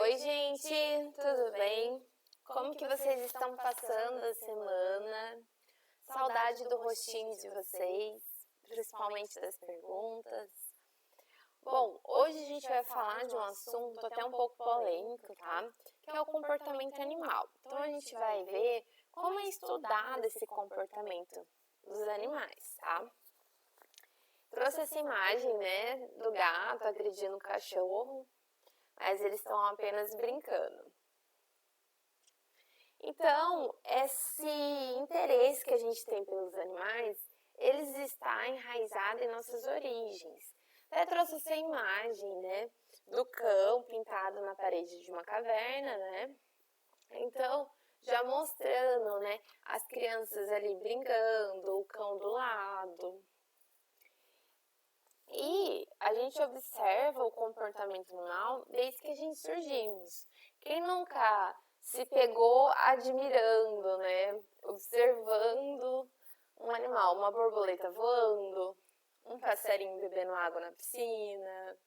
Oi, gente, tudo bem? Como que vocês estão passando a semana? Saudade do rostinho de vocês, principalmente das perguntas. Bom, hoje a gente vai falar de um assunto até um pouco polêmico, tá? Que é o comportamento animal. Então a gente vai ver como é estudado esse comportamento dos animais, tá? Trouxe essa imagem, né, do gato agredindo o cachorro, mas eles estão apenas brincando. Então, esse interesse que a gente tem pelos animais, eles está enraizado em nossas origens. Até trouxe essa imagem, né, do cão pintado na parede de uma caverna, né? Então, já mostrando, né, as crianças ali brincando, o cão do lado. E a gente observa o comportamento animal desde que a gente surgimos. Quem nunca se pegou admirando, né? Observando um animal, uma borboleta voando, um passarinho bebendo água na piscina,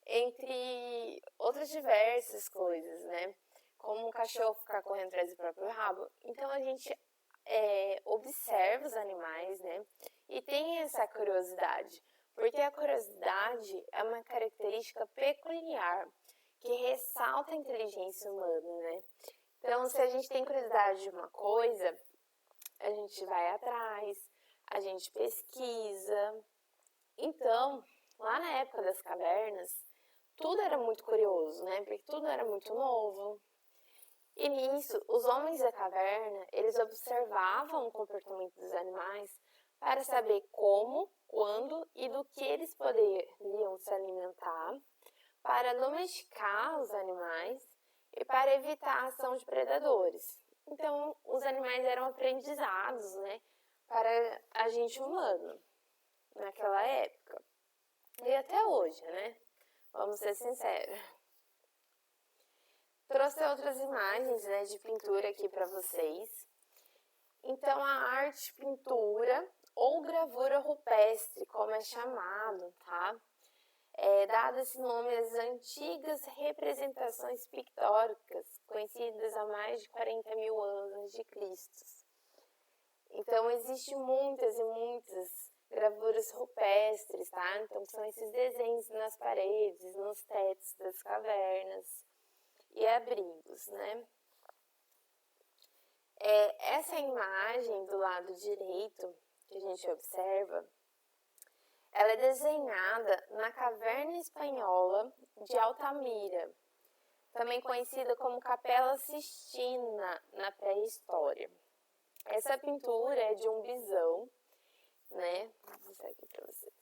entre outras diversas coisas, né? Como um cachorro ficar correndo atrás do próprio rabo. Então a gente observa os animais, né? E tem essa curiosidade. Porque a curiosidade é uma característica peculiar que ressalta a inteligência humana, né? Então, se a gente tem curiosidade de uma coisa, a gente vai atrás, a gente pesquisa. Então, lá na época das cavernas, tudo era muito curioso, né? Porque tudo era muito novo. E nisso, os homens da caverna, eles observavam o comportamento dos animais para saber como, quando e do que eles poderiam se alimentar, para domesticar os animais e para evitar a ação de predadores. Então, os animais eram aprendizados, né, para a gente humano, naquela época. E até hoje, né? Vamos ser sinceros. Trouxe outras imagens, né, de pintura aqui para vocês. Então, a arte pintura ou gravura rupestre, como é chamado, tá? Dado esse nome às antigas representações pictóricas, conhecidas há mais de 40 mil anos de Cristo. Então, existem muitas e muitas gravuras rupestres, tá? Então, são esses desenhos nas paredes, nos tetos das cavernas e abrigos, né? Essa imagem do lado direito que a gente observa, ela é desenhada na caverna espanhola de Altamira, também conhecida como Capela Sistina na pré-história. Essa pintura é de um bisão, né? Vou mostrar aqui para vocês.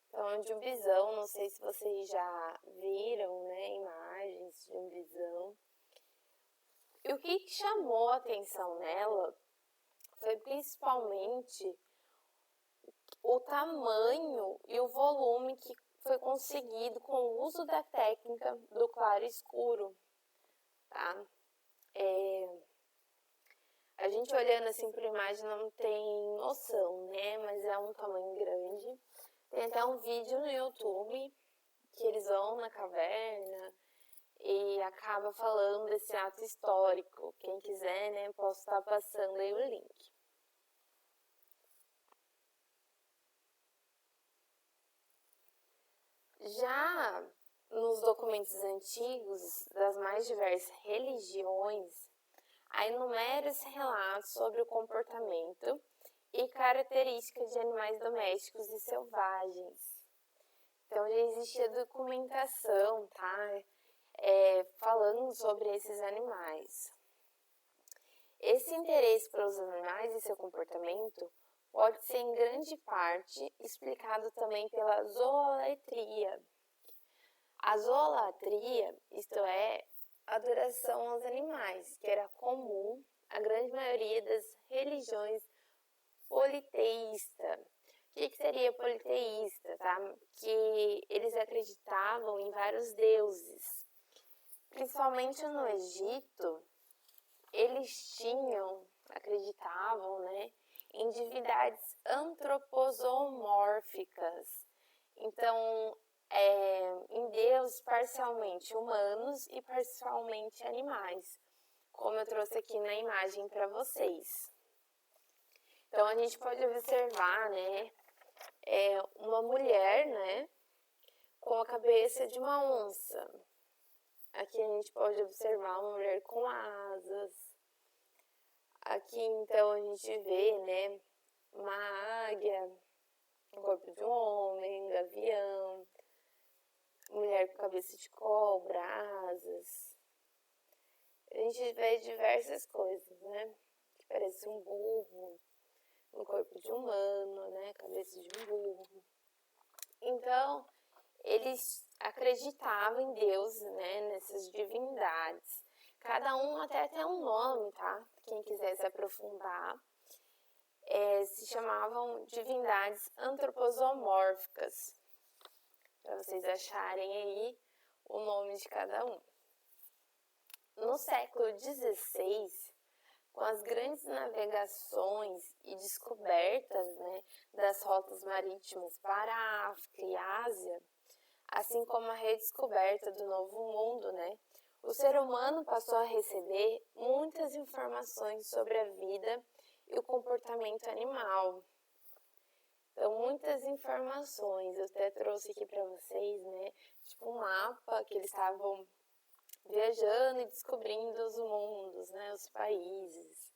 Então, é de um bisão, não sei se vocês já viram, né, imagens de um bisão. E o que chamou a atenção nela foi principalmente o tamanho e o volume que foi conseguido com o uso da técnica do claro escuro, tá? A gente olhando assim para a imagem não tem noção, né? Mas é um tamanho grande. Tem até um vídeo no YouTube que eles vão na caverna e acaba falando desse ato histórico. Quem quiser, né, posso estar passando aí o link. Já nos documentos antigos das mais diversas religiões, há inúmeros relatos sobre o comportamento e características de animais domésticos e selvagens. Então já existia documentação, tá? Falando sobre esses animais. Esse interesse pelos animais e seu comportamento pode ser em grande parte explicado também pela zoolatria. A zoolatria, isto é, a adoração aos animais, que era comum à grande maioria das religiões politeístas. O que seria politeísta? Tá? Que eles acreditavam em vários deuses. Principalmente no Egito, eles acreditavam, né, em divindades antroposomórficas. Então, em deuses parcialmente humanos e parcialmente animais, como eu trouxe aqui na imagem para vocês. Então, a gente pode observar, né, uma mulher, né, com a cabeça de uma onça. Aqui a gente pode observar uma mulher com asas. Aqui, então, a gente vê, né, uma águia, o corpo de um homem, um gavião, mulher com cabeça de cobra, asas. A gente vê diversas coisas, né, que parece um burro, um corpo de humano, né, cabeça de um burro. Então, eles acreditavam em Deus, né, nessas divindades. Cada um até tem um nome, tá? Quem quiser se aprofundar. Se chamavam divindades antropomórficas, para vocês acharem aí o nome de cada um. No século XVI, com as grandes navegações e descobertas, né, das rotas marítimas para a África e Ásia, assim como a redescoberta do Novo Mundo, né, o ser humano passou a receber muitas informações sobre a vida e o comportamento animal. Então, muitas informações. Eu até trouxe aqui para vocês, né, tipo um mapa que eles estavam viajando e descobrindo os mundos, né, os países.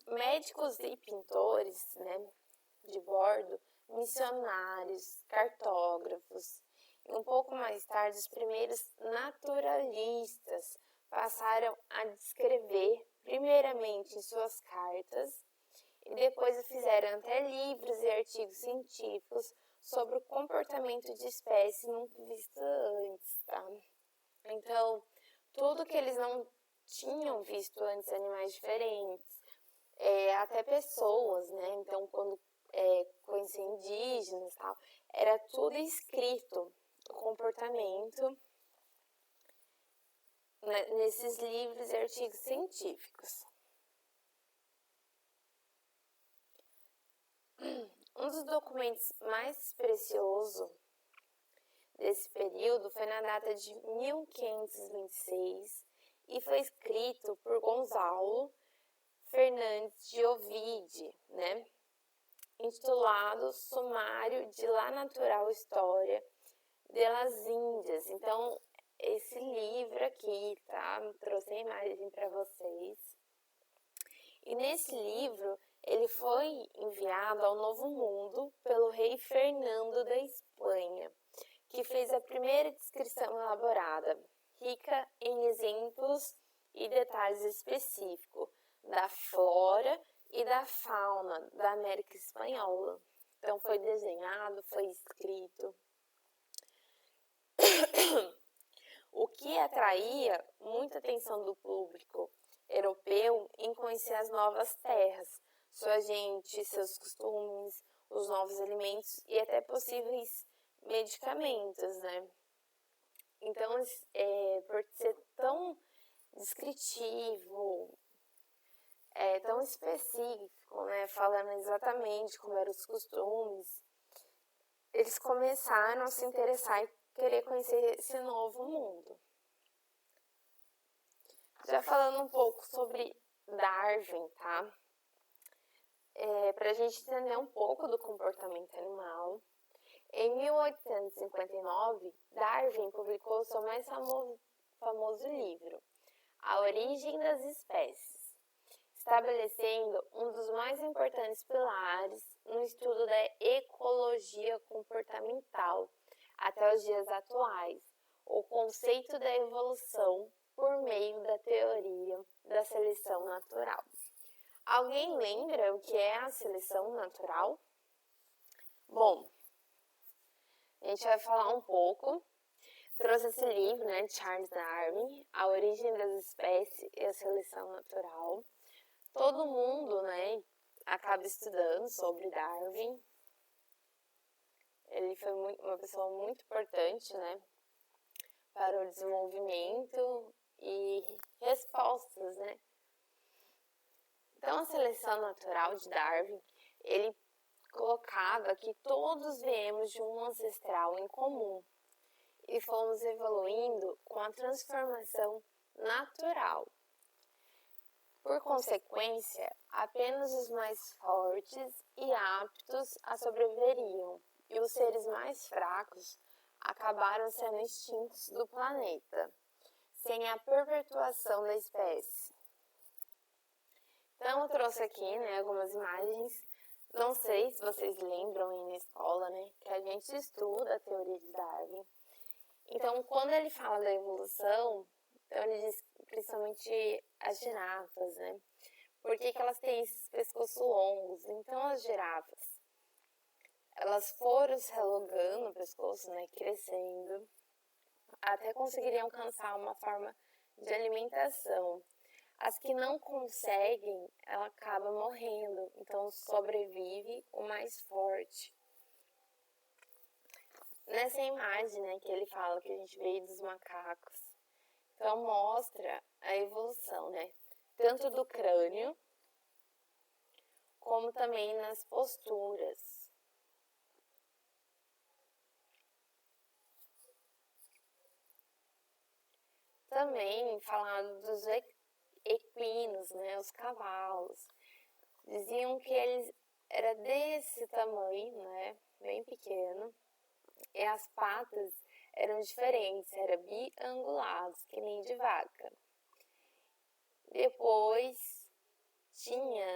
Médicos e pintores, né, de bordo, missionários, cartógrafos. E um pouco mais tarde, os primeiros naturalistas passaram a descrever, primeiramente em suas cartas, e depois fizeram até livros e artigos científicos sobre o comportamento de espécies nunca vistas antes, tá? Então, tudo que eles não tinham visto antes, animais diferentes, até pessoas, né? Então, quando conhecer indígenas e tal, era tudo escrito, o comportamento, né, nesses livros e artigos científicos. Um dos documentos mais preciosos desse período foi na data de 1526 e foi escrito por Gonçalo Fernandes de Ovide, né? Intitulado Sumário de La Natural História de las Índias. Então, esse livro aqui, tá? Trouxe a imagem para vocês. E nesse livro, ele foi enviado ao Novo Mundo pelo rei Fernando da Espanha, que fez a primeira descrição elaborada, rica em exemplos e detalhes específicos da flora e da fauna da América Espanhola. Então, foi desenhado, foi escrito. O que atraía muita atenção do público europeu em conhecer as novas terras, sua gente, seus costumes, os novos alimentos e até possíveis medicamentos, né? Então, por ser tão descritivo, tão específico, né, falando exatamente como eram os costumes, eles começaram a se interessar e querer conhecer esse novo mundo. Já falando um pouco sobre Darwin, tá? Para a gente entender um pouco do comportamento animal, em 1859, Darwin publicou seu mais famoso livro, A Origem das Espécies, estabelecendo um dos mais importantes pilares no estudo da ecologia comportamental até os dias atuais, o conceito da evolução por meio da teoria da seleção natural. Alguém lembra o que é a seleção natural? Bom, a gente vai falar um pouco. Trouxe esse livro, né, de Charles Darwin, A Origem das Espécies e a Seleção Natural. Todo mundo, né, acaba estudando sobre Darwin. Ele foi uma pessoa muito importante, né, para o desenvolvimento e respostas, né. Então, a seleção natural de Darwin, ele colocava que todos viemos de um ancestral em comum e fomos evoluindo com a transformação natural. Por consequência, apenas os mais fortes e aptos a sobreviveriam, e os seres mais fracos acabaram sendo extintos do planeta, sem a perpetuação da espécie. Então eu trouxe aqui, algumas imagens. Não sei se vocês lembram aí na escola, que a gente estuda a teoria de Darwin. Então, quando ele fala da evolução, então ele diz principalmente as girafas, Por que elas têm esses pescoços longos? Então, as girafas, elas foram se alongando o pescoço, crescendo, até conseguirem alcançar uma forma de alimentação. As que não conseguem, ela acaba morrendo, então sobrevive o mais forte. Nessa imagem, que ele fala que a gente veio dos macacos, então mostra a evolução, tanto do crânio, como também nas posturas. Também falando dos equinos, os cavalos. Diziam que eles eram desse tamanho, bem pequeno, e as patas eram diferentes, eram biangulados, que nem de vaca. Depois tinha,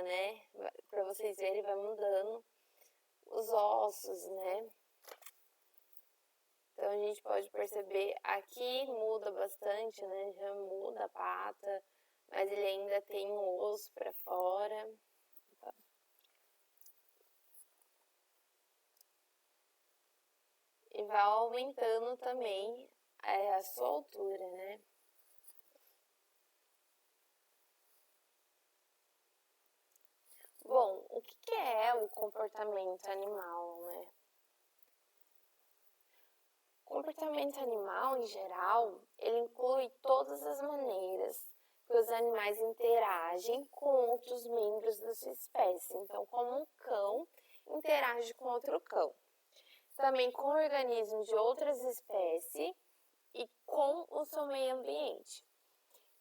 para vocês verem, vai mudando os ossos, Então a gente pode perceber, aqui muda bastante, já muda a pata, mas ele ainda tem um osso para fora. E vai aumentando também a sua altura, Bom, o que é o comportamento animal, O comportamento animal, em geral, ele inclui todas as maneiras que os animais interagem com outros membros da sua espécie. Então, como um cão interage com outro cão. Também com organismos de outras espécies e com o seu meio ambiente.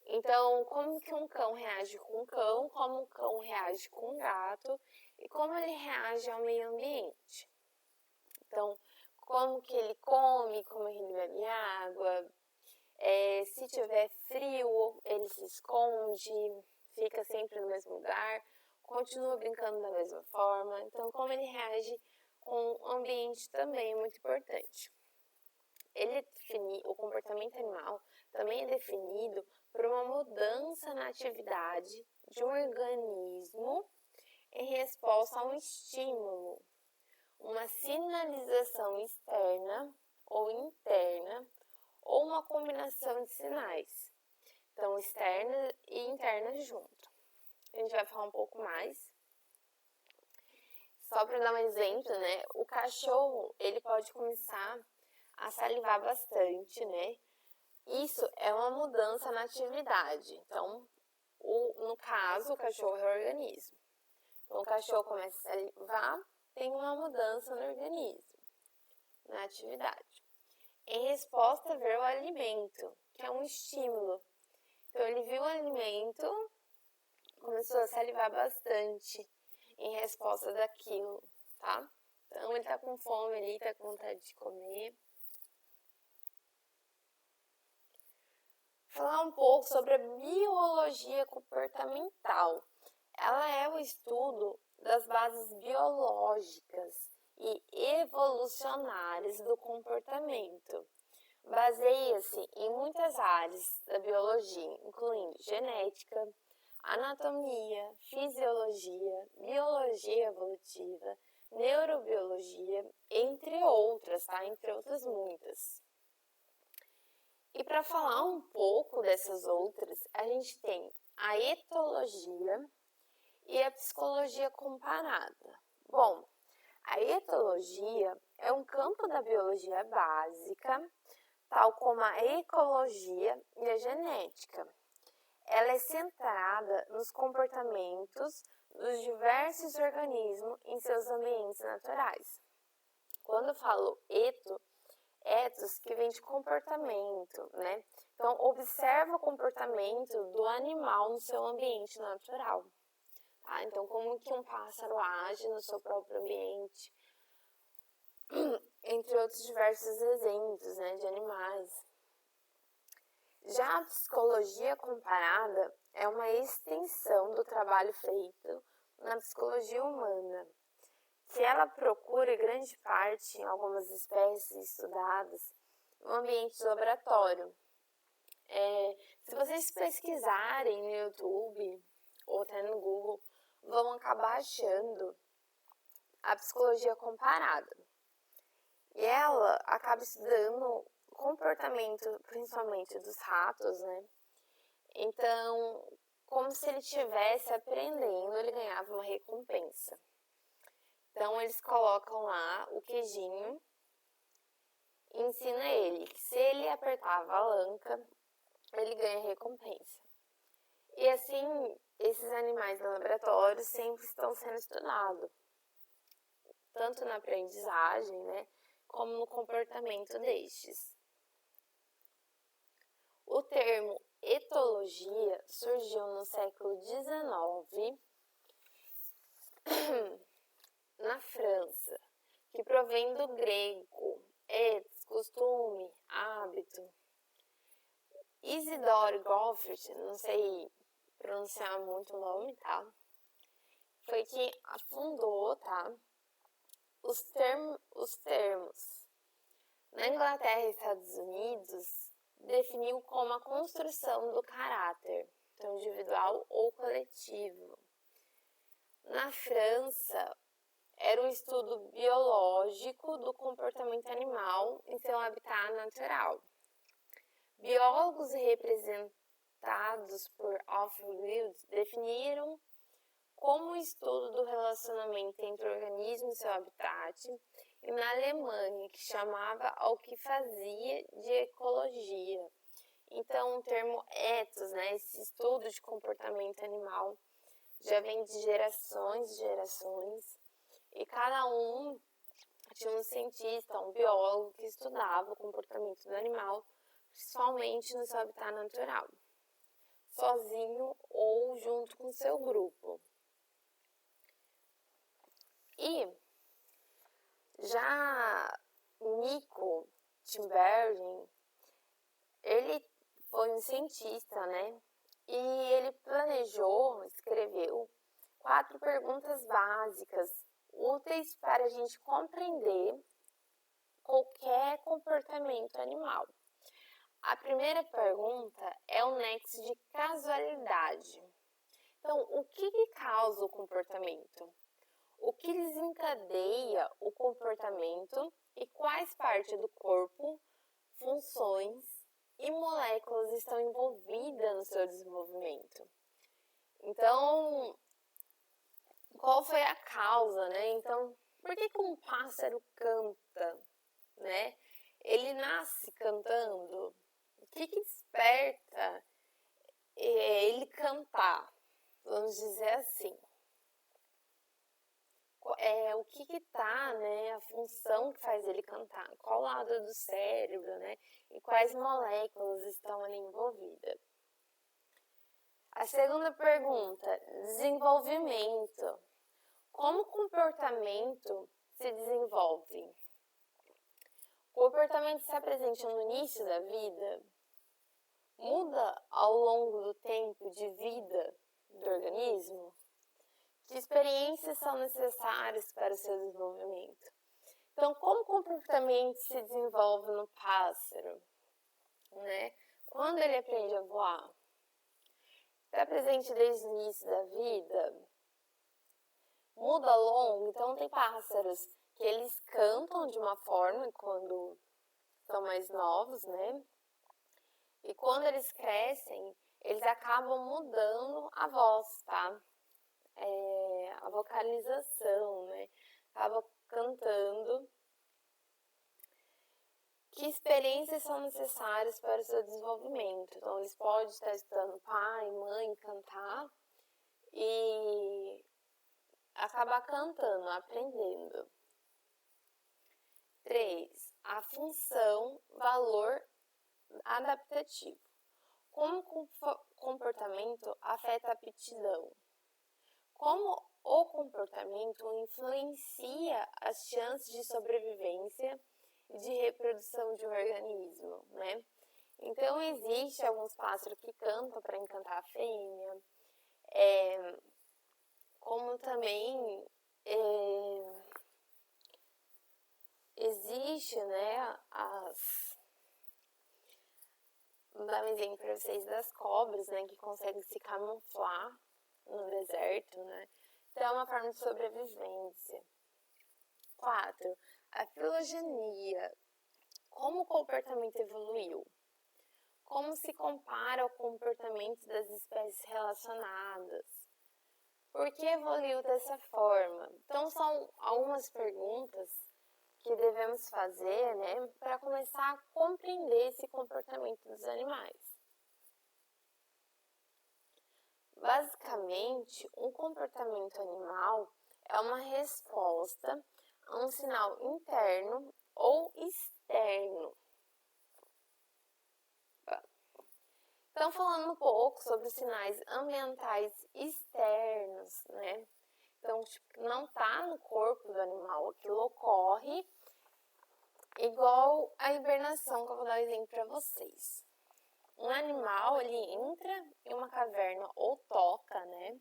Então, como que um cão reage com um cão, como um cão reage com um gato e como ele reage ao meio ambiente. Então, como que ele come, como ele bebe água, se tiver frio, ele se esconde, fica sempre no mesmo lugar, continua brincando da mesma forma. Então, como ele reage com o ambiente também é muito importante. O comportamento animal também é definido por uma mudança na atividade de um organismo em resposta a um estímulo, uma sinalização externa ou interna, ou uma combinação de sinais. Então, externa e interna junto. A gente vai falar um pouco mais. Só para dar um exemplo, o cachorro, ele pode começar a salivar bastante, Isso é uma mudança na atividade. Então, no caso, o cachorro é o organismo. Então, o cachorro começa a salivar, tem uma mudança no organismo, na atividade. Em resposta a ver o alimento, que é um estímulo. Então, ele viu o alimento, começou a salivar bastante em resposta daquilo, tá? Então, ele tá com fome ali, tá com vontade de comer. Falar um pouco sobre a biologia comportamental. Ela é o estudo das bases biológicas e evolucionárias do comportamento. Baseia-se em muitas áreas da biologia, incluindo genética, anatomia, fisiologia, biologia evolutiva, neurobiologia, entre outras, tá? Entre outras muitas. E para falar um pouco dessas outras, a gente tem a etologia e a psicologia comparada. Bom, a etologia é um campo da biologia básica, tal como a ecologia e a genética. Ela é centrada nos comportamentos dos diversos organismos em seus ambientes naturais. Quando eu falo ethos que vem de comportamento, né? Então, observa o comportamento do animal no seu ambiente natural. Tá? Então, como que um pássaro age no seu próprio ambiente, entre outros diversos exemplos, né, de animais. Já a psicologia comparada é uma extensão do trabalho feito na psicologia humana, que ela procura em grande parte em algumas espécies estudadas no ambiente de laboratório. Se vocês pesquisarem no YouTube ou até no Google, vão acabar achando a psicologia comparada. E ela acaba estudando o comportamento, principalmente dos ratos, né? Então, como se ele estivesse aprendendo, ele ganhava uma recompensa. Então, eles colocam lá o queijinho e ensina ele que se ele apertar a alavanca, ele ganha recompensa. E assim, esses animais no laboratório sempre estão sendo estudados, tanto na aprendizagem, né, como no comportamento destes. O termo etologia surgiu no século XIX na França, que provém do grego etos, costume, hábito. Isidore Goffert, não sei pronunciar muito o nome, tá? Foi que afundou, tá? Os termos. Na Inglaterra e Estados Unidos, definiu como a construção do caráter, então individual ou coletivo. Na França, era um estudo biológico do comportamento animal em seu habitat natural. Biólogos representados por Off-Wild definiram como o estudo do relacionamento entre organismos e seu habitat, e na Alemanha, que chamava ao que fazia de ecologia. Então, o termo ethos, né, esse estudo de comportamento animal, já vem de gerações e gerações, e cada um tinha um cientista, um biólogo que estudava o comportamento do animal, principalmente no seu habitat natural, sozinho ou junto com seu grupo. E já Nico Tinbergen, ele foi um cientista, né? E ele escreveu 4 perguntas básicas úteis para a gente compreender qualquer comportamento animal. A primeira pergunta é o nexo de casualidade. Então, o que causa o comportamento? O que desencadeia o comportamento e quais partes do corpo, funções e moléculas estão envolvidas no seu desenvolvimento? Então, qual foi a causa, né? Então, por que um pássaro canta, né? Ele nasce cantando. O que desperta ele cantar? Vamos dizer assim. O que tá, né, a função que faz ele cantar, qual lado do cérebro, né, e quais moléculas estão ali envolvidas. A segunda pergunta, desenvolvimento. Como o comportamento se desenvolve? O comportamento se apresenta no início da vida? Muda ao longo do tempo de vida do organismo? Que experiências são necessárias para o seu desenvolvimento? Então, como o comportamento se desenvolve no pássaro, né? Quando ele aprende a voar? Está presente desde o início da vida? Muda ao longo? Então, tem pássaros que eles cantam de uma forma quando são mais novos, né? E quando eles crescem, eles acabam mudando a voz, tá? A vocalização, né? Acaba cantando. Que experiências são necessárias para o seu desenvolvimento? Então, eles podem estar estudando pai, mãe, cantar, e acabar cantando, aprendendo. 3. A função, valor adaptativo. Como o comportamento afeta a aptidão? Como o comportamento influencia as chances de sobrevivência e de reprodução de um organismo, né? Então, existe alguns pássaros que cantam para encantar a fêmea, como também existe, né, vou dar um exemplo para vocês das cobras, né, que conseguem se camuflar no deserto, né? Então, é uma forma de sobrevivência. 4. A filogenia. Como o comportamento evoluiu? Como se compara o comportamento das espécies relacionadas? Por que evoluiu dessa forma? Então, são algumas perguntas que devemos fazer, né, para começar a compreender esse comportamento dos animais. Basicamente, um comportamento animal é uma resposta a um sinal interno ou externo. Então, falando um pouco sobre os sinais ambientais externos, né? Então, não está no corpo do animal, aquilo ocorre igual a hibernação, que eu vou dar um exemplo para vocês. Um animal, ele entra em uma caverna ou toca, né?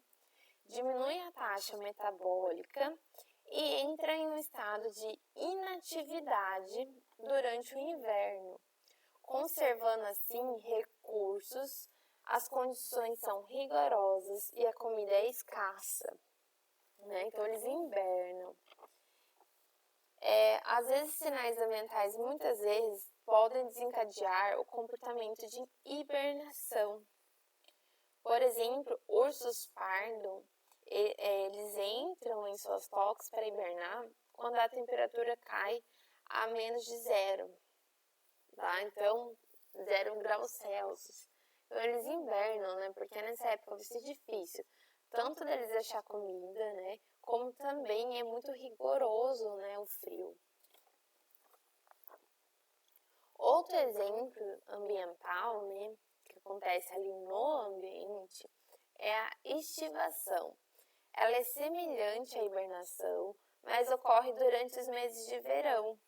Diminui a taxa metabólica e entra em um estado de inatividade durante o inverno, conservando assim recursos, as condições são rigorosas e a comida é escassa, né? Então eles hibernam. Às vezes sinais ambientais muitas vezes podem desencadear o comportamento de hibernação. Por exemplo, ursos pardo, eles entram em suas tocas para hibernar quando a temperatura cai a menos de 0, tá? Então, 0 graus Celsius. Então, eles hibernam, né? Porque nessa época vai ser difícil, tanto deles achar comida, né? Como também é muito rigoroso, né? O frio. Outro exemplo ambiental, né? Que acontece ali no ambiente é a estivação. Ela é semelhante à hibernação, mas ocorre durante os meses de verão.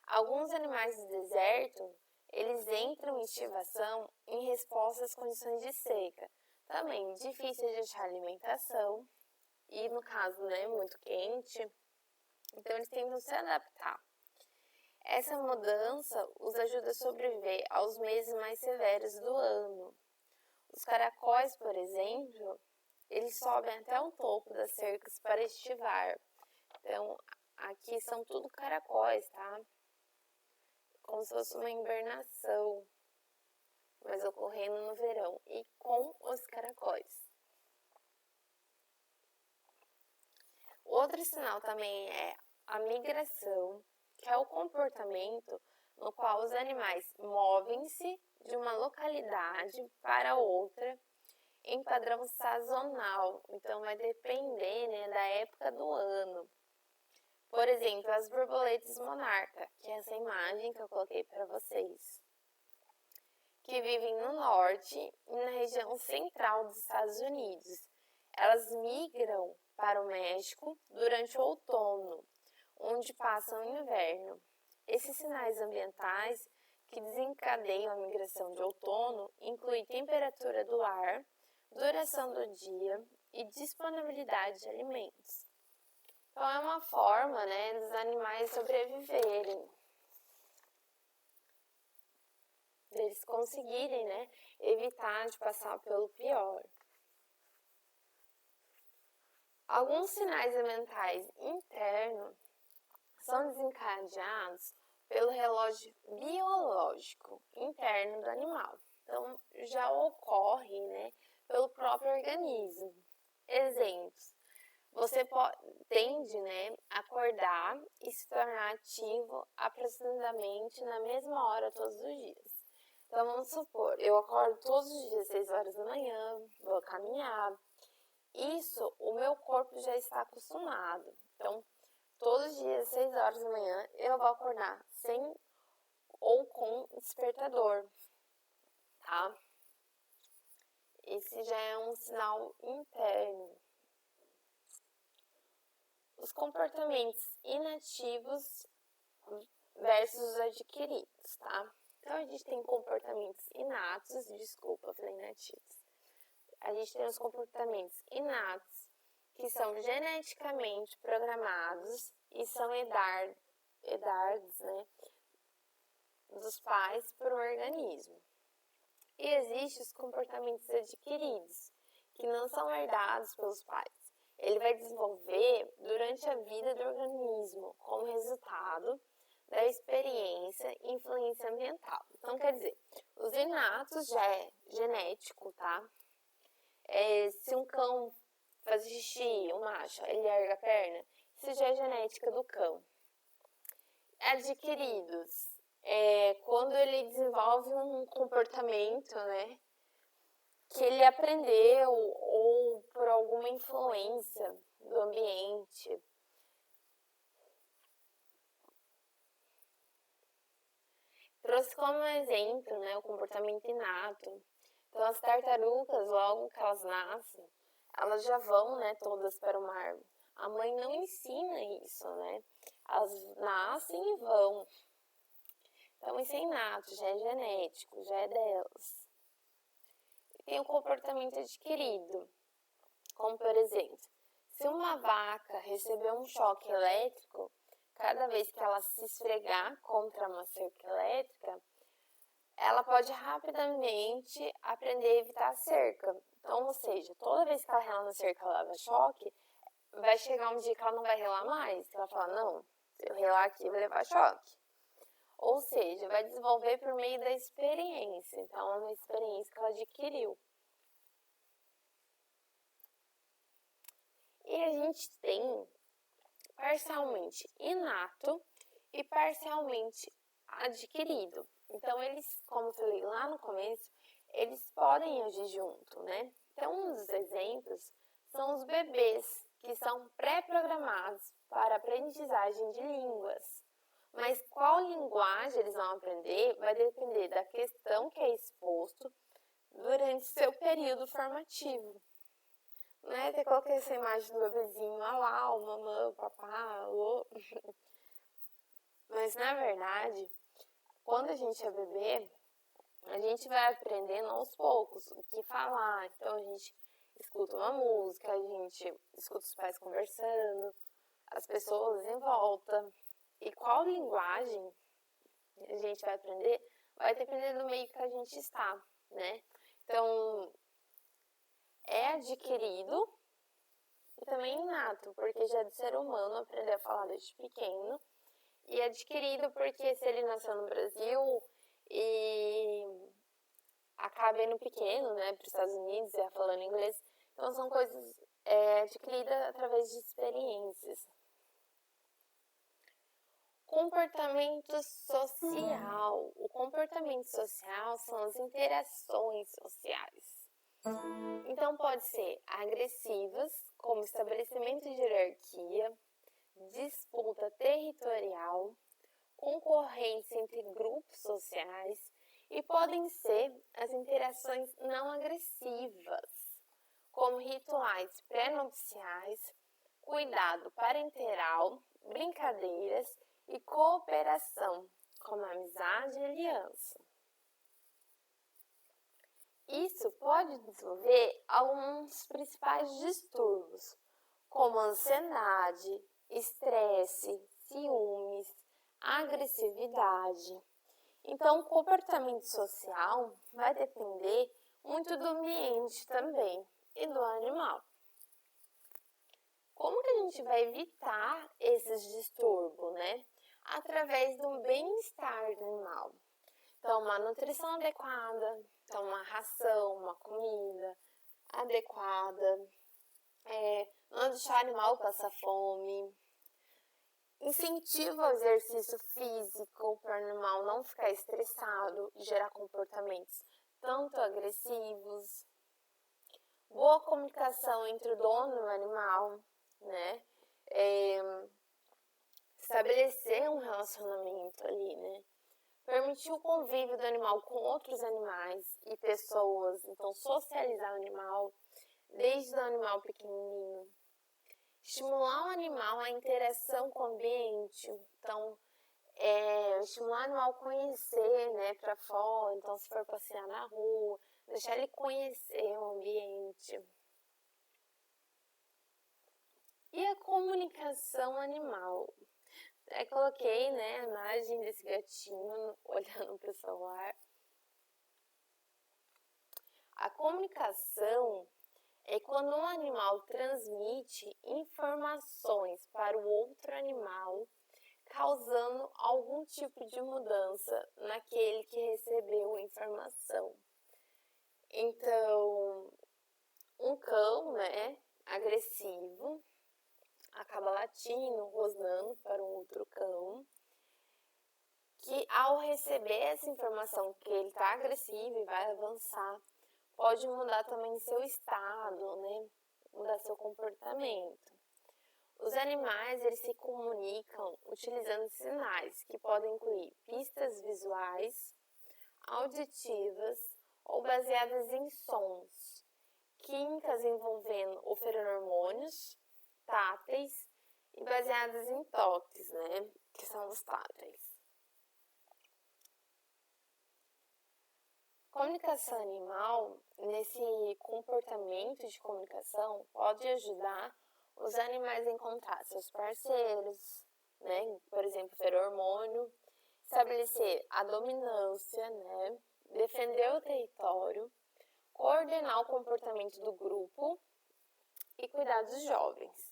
Alguns animais do deserto, eles entram em estivação em resposta às condições de seca. Também difícil de achar alimentação e, no caso, né, muito quente. Então, eles tentam se adaptar. Essa mudança os ajuda a sobreviver aos meses mais severos do ano. Os caracóis, por exemplo, eles sobem até o topo das cercas para estivar. Então, aqui são tudo caracóis, tá? Como se fosse uma hibernação, mas ocorrendo no verão e com os caracóis. Outro sinal também é a migração, que é o comportamento no qual os animais movem-se de uma localidade para outra em padrão sazonal. Então, vai depender, né, da época do ano. Por exemplo, as borboletas monarca, que é essa imagem que eu coloquei para vocês, que vivem no norte e na região central dos Estados Unidos. Elas migram para o México durante o outono, onde passam o inverno. Esses sinais ambientais que desencadeiam a migração de outono incluem temperatura do ar, duração do dia e disponibilidade de alimentos. Então, é uma forma, né, dos animais sobreviverem, deles conseguirem, né, evitar de passar pelo pior. Alguns sinais ambientais internos são desencadeados pelo relógio biológico interno do animal. Então, já ocorre, né, pelo próprio organismo. Exemplos. Você tende, né, a acordar e se tornar ativo aproximadamente na mesma hora todos os dias. Então, vamos supor, eu acordo todos os dias às 6 horas da manhã, vou caminhar, Isso o meu corpo já está acostumado. Então, todos os dias, 6 horas da manhã, eu vou acordar sem ou com despertador, tá? Esse já é um sinal interno. Os comportamentos inativos versus os adquiridos, tá? Então, a gente tem comportamentos inatos, desculpa, falei inativos. A gente tem os comportamentos inatos, que são geneticamente programados e são herdados, né, dos pais para o organismo. E existem os comportamentos adquiridos, que não são herdados pelos pais. Ele vai desenvolver durante a vida do organismo, como resultado da experiência e influência ambiental. Então, quer dizer, os inatos já é genético, tá? Se um cão faz xixi, um macho, ele erga a perna, isso já é genética do cão. Adquiridos, quando ele desenvolve um comportamento, né, que ele aprendeu ou por alguma influência do ambiente. Trouxe como exemplo, né, o comportamento inato. Então, as tartarugas, logo que elas nascem, elas já vão, né, todas para o mar. A mãe não ensina isso, né? Elas nascem e vão. Então, isso é inato, já é genético, já é delas. E tem o comportamento adquirido, como por exemplo, se uma vaca receber um choque elétrico, cada vez que ela se esfregar contra uma cerca elétrica, ela pode rapidamente aprender a evitar a cerca. Então, ou seja, toda vez que ela rela na cerca, ela leva choque, vai chegar um dia que ela não vai relar mais, que ela fala, não, se eu relar aqui, vai levar choque. Ou seja, vai desenvolver por meio da experiência. Então, é uma experiência que ela adquiriu. E a gente tem parcialmente inato e parcialmente adquirido. Então, eles, como eu falei lá no começo, eles podem agir junto, né? Então, um dos exemplos são os bebês, que são pré-programados para aprendizagem de línguas. Mas qual linguagem eles vão aprender vai depender da questão que é exposto durante seu período formativo. Né? Até coloquei essa imagem do bebezinho, alá, o mamãe, o papá, alô. Mas, na verdade, quando a gente é bebê, a gente vai aprendendo aos poucos o que falar. Então, a gente escuta uma música, a gente escuta os pais conversando, as pessoas em volta. E qual linguagem a gente vai aprender, vai depender do meio que a gente está, né? Então, é adquirido e também inato, porque já é do ser humano aprender a falar desde pequeno. E adquirido porque se ele nasceu no Brasil e acaba indo pequeno, né, para os Estados Unidos e falando inglês, então são coisas adquiridas através de experiências. Comportamento social. O comportamento social são as interações sociais. Então, pode ser agressivas, como estabelecimento de hierarquia, disputa territorial, concorrência entre grupos sociais, e podem ser as interações não agressivas, como rituais pré-nupciais, cuidado parenteral, brincadeiras e cooperação, como amizade e aliança. Isso pode desenvolver alguns principais distúrbios, como ansiedade, estresse, ciúmes, agressividade. Então, o comportamento social vai depender muito do ambiente também e do animal. Como que a gente vai evitar esses distúrbios, né? Através do bem-estar do animal. Então, uma nutrição adequada, então uma ração, uma comida adequada, não deixar o animal passar fome, incentivo ao exercício físico para o animal não ficar estressado e gerar comportamentos tanto agressivos, Boa comunicação entre o dono e o animal, né? Estabelecer um relacionamento ali, né? Permitir o convívio do animal com outros animais e pessoas, então socializar o animal desde o animal pequenininho. Estimular o animal a interação com o ambiente, então estimular o animal a conhecer, né, para fora, então se for passear na rua, deixar ele conhecer o ambiente. E a comunicação animal? Coloquei, né, a imagem desse gatinho olhando para o celular. A comunicação é quando um animal transmite informações para o outro animal, causando algum tipo de mudança naquele que recebeu a informação. Então, um cão, né, agressivo, acaba latindo, rosnando para um outro cão, que ao receber essa informação que ele está agressivo e vai avançar, pode mudar também seu estado, né, mudar seu comportamento. Os animais, eles se comunicam utilizando sinais que podem incluir pistas visuais, auditivas ou baseadas em sons, químicas envolvendo ou feromônios, táteis e baseadas em toques, né, que são os táteis. Comunicação animal, nesse comportamento de comunicação, pode ajudar os animais a encontrar seus parceiros, né, por exemplo, feromônio, estabelecer a dominância, né, defender o território, coordenar o comportamento do grupo e cuidar dos jovens.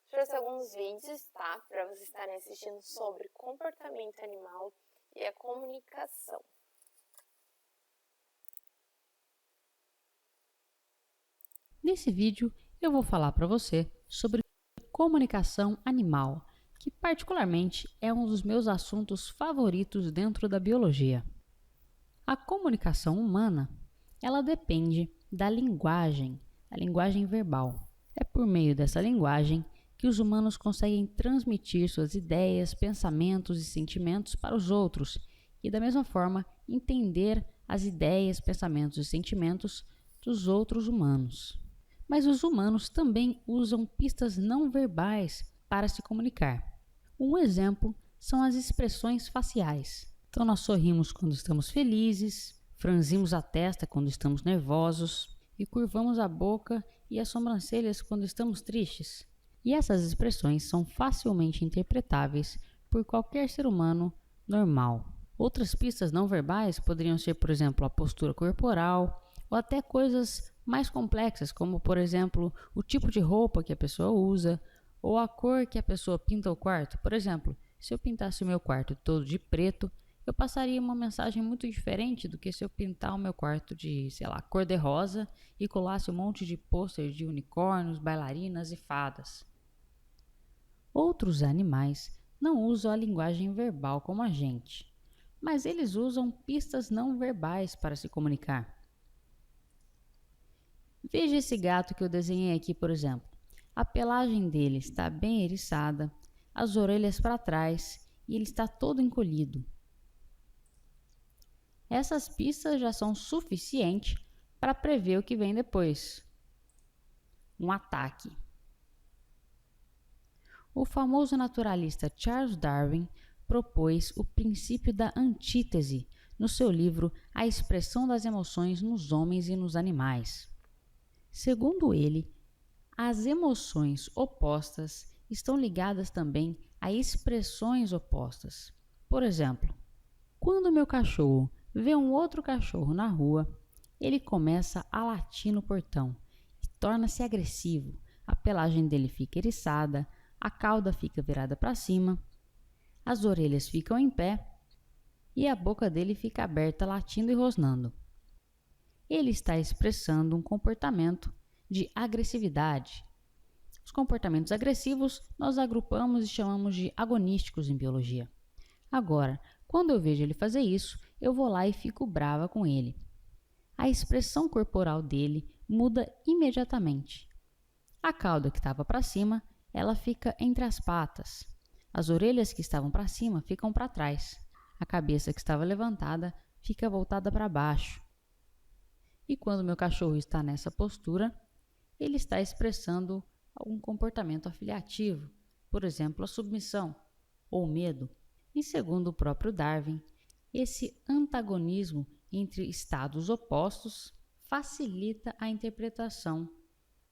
Trouxe alguns vídeos, tá, para vocês estarem assistindo sobre comportamento animal e a comunicação. Nesse vídeo eu vou falar para você sobre comunicação animal, que particularmente é um dos meus assuntos favoritos dentro da biologia. A comunicação humana, ela depende da linguagem, a linguagem verbal. É por meio dessa linguagem que os humanos conseguem transmitir suas ideias, pensamentos e sentimentos para os outros e, da mesma forma, entender as ideias, pensamentos e sentimentos dos outros humanos. Mas os humanos também usam pistas não verbais para se comunicar. Um exemplo são as expressões faciais. Então nós sorrimos quando estamos felizes, franzimos a testa quando estamos nervosos e curvamos a boca e as sobrancelhas quando estamos tristes. E essas expressões são facilmente interpretáveis por qualquer ser humano normal. Outras pistas não verbais poderiam ser, por exemplo, a postura corporal ou até coisas mais complexas, como, por exemplo, o tipo de roupa que a pessoa usa ou a cor que a pessoa pinta o quarto. Por exemplo, se eu pintasse o meu quarto todo de preto, eu passaria uma mensagem muito diferente do que se eu pintar o meu quarto de, cor de rosa e colasse um monte de pôster de unicórnios, bailarinas e fadas. Outros animais não usam a linguagem verbal como a gente, mas eles usam pistas não verbais para se comunicar. Veja esse gato que eu desenhei aqui, por exemplo. A pelagem dele está bem eriçada, as orelhas para trás e ele está todo encolhido. Essas pistas já são suficientes para prever o que vem depois. Um ataque. O famoso naturalista Charles Darwin propôs o princípio da antítese no seu livro A Expressão das Emoções nos Homens e nos Animais. Segundo ele, as emoções opostas estão ligadas também a expressões opostas. Por exemplo, quando meu cachorro vê um outro cachorro na rua, ele começa a latir no portão e torna-se agressivo. A pelagem dele fica eriçada, a cauda fica virada para cima, as orelhas ficam em pé e a boca dele fica aberta, latindo e rosnando. Ele está expressando um comportamento de agressividade. Os comportamentos agressivos nós agrupamos e chamamos de agonísticos em biologia. Agora, quando eu vejo ele fazer isso, eu vou lá e fico brava com ele. a expressão corporal dele muda imediatamente. A cauda que estava para cima, ela fica entre as patas. As orelhas que estavam para cima ficam para trás. A cabeça que estava levantada fica voltada para baixo. E quando meu cachorro está nessa postura, ele está expressando algum comportamento afiliativo, por exemplo, a submissão ou medo. E segundo o próprio Darwin, esse antagonismo entre estados opostos facilita a interpretação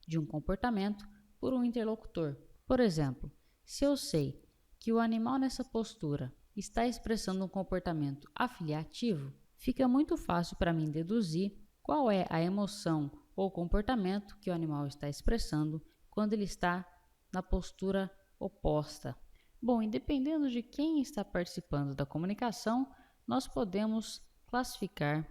de um comportamento por um interlocutor. Por exemplo, se eu sei que o animal nessa postura está expressando um comportamento afiliativo, fica muito fácil para mim deduzir qual é a emoção ou comportamento que o animal está expressando quando ele está na postura oposta. Bom, e dependendo de quem está participando da comunicação, nós podemos classificar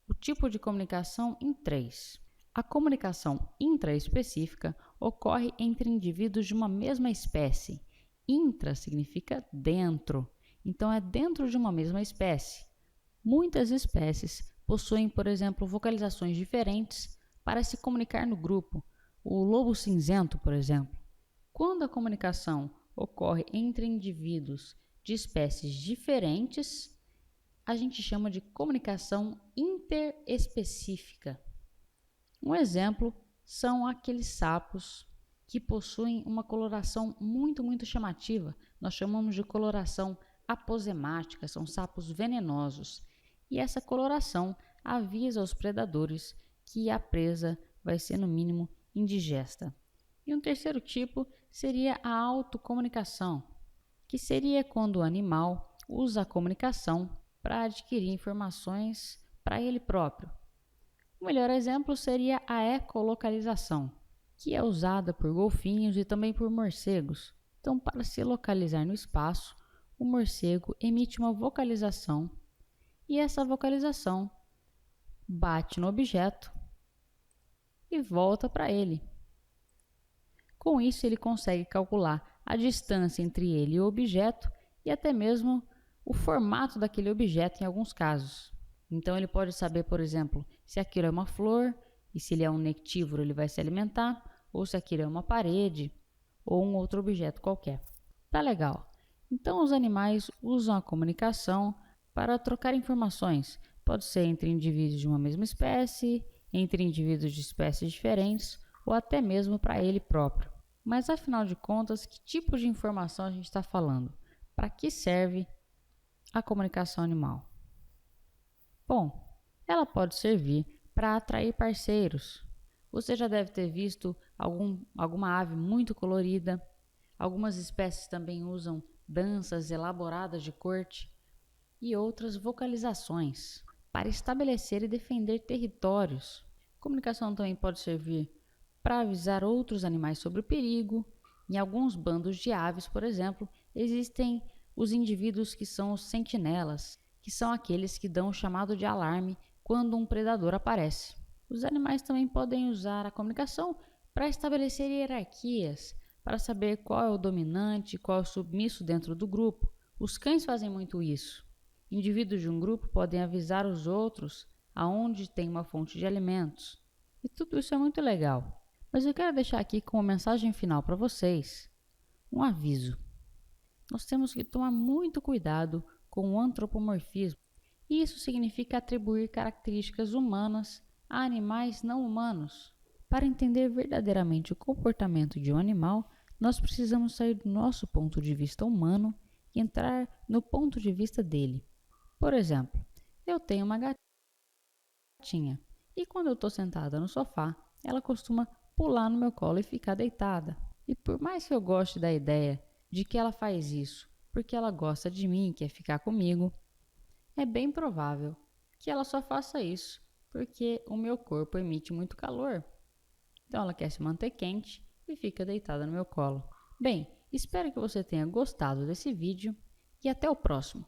o tipo de comunicação em 3. A comunicação intraespecífica ocorre entre indivíduos de uma mesma espécie. Intra significa dentro, então é dentro de uma mesma espécie. Muitas espécies possuem, por exemplo, vocalizações diferentes para se comunicar no grupo. O lobo cinzento, por exemplo. Quando a comunicação ocorre entre indivíduos de espécies diferentes, a gente chama de comunicação interespecífica. Um exemplo são aqueles sapos que possuem uma coloração muito chamativa. Nós chamamos de coloração aposemática, são sapos venenosos. E essa coloração avisa aos predadores que a presa vai ser, no mínimo, indigesta. E um terceiro tipo seria a autocomunicação, que seria quando o animal usa a comunicação para adquirir informações para ele próprio. O melhor exemplo seria a ecolocalização, que é usada por golfinhos e também por morcegos. Então, para se localizar no espaço, o morcego emite uma vocalização e essa vocalização bate no objeto e volta para ele. Com isso, ele consegue calcular a distância entre ele e o objeto e até mesmo o formato daquele objeto em alguns casos. Então, ele pode saber, por exemplo, se aquilo é uma flor e se ele é um nectívoro, ele vai se alimentar, ou se aquilo é uma parede ou um outro objeto qualquer. Tá legal. Então, os animais usam a comunicação para trocar informações. Pode ser entre indivíduos de uma mesma espécie, entre indivíduos de espécies diferentes, ou até mesmo para ele próprio. Mas, afinal de contas, que tipo de informação a gente está falando? Para que serve a comunicação animal? Bom, ela pode servir para atrair parceiros. Você já deve ter visto alguma ave muito colorida. Algumas espécies também usam danças elaboradas de corte e outras vocalizações para estabelecer e defender territórios. Comunicação também pode servir para avisar outros animais sobre o perigo. Em alguns bandos de aves, por exemplo, existem os indivíduos que são os sentinelas, que são aqueles que dão o chamado de alarme quando um predador aparece. Os animais também podem usar a comunicação para estabelecer hierarquias, para saber qual é o dominante, qual é o submisso dentro do grupo. Os cães fazem muito isso. Indivíduos de um grupo podem avisar os outros aonde tem uma fonte de alimentos. E tudo isso é muito legal. Mas eu quero deixar aqui como mensagem final para vocês um aviso. Nós temos que tomar muito cuidado com o antropomorfismo. E isso significa atribuir características humanas a animais não humanos. Para entender verdadeiramente o comportamento de um animal, nós precisamos sair do nosso ponto de vista humano e entrar no ponto de vista dele. Por exemplo, eu tenho uma gatinha e quando eu estou sentada no sofá, ela costuma pular no meu colo e ficar deitada. E por mais que eu goste da ideia de que ela faz isso porque ela gosta de mim e quer ficar comigo, é bem provável que ela só faça isso porque o meu corpo emite muito calor. Então ela quer se manter quente e fica deitada no meu colo. Bem, espero que você tenha gostado desse vídeo e até o próximo.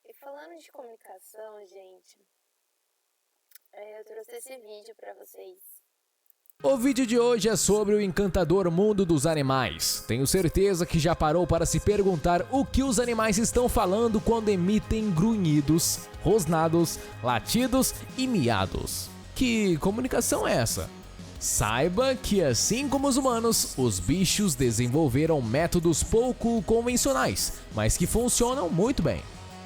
E falando de comunicação, gente, eu trouxe esse vídeo para vocês. O vídeo de hoje é sobre o encantador mundo dos animais. Tenho certeza que já parou para se perguntar o que os animais estão falando quando emitem grunhidos, rosnados, latidos e miados. Que comunicação é essa? Saiba que, assim como os humanos, os bichos desenvolveram métodos pouco convencionais, mas que funcionam muito bem.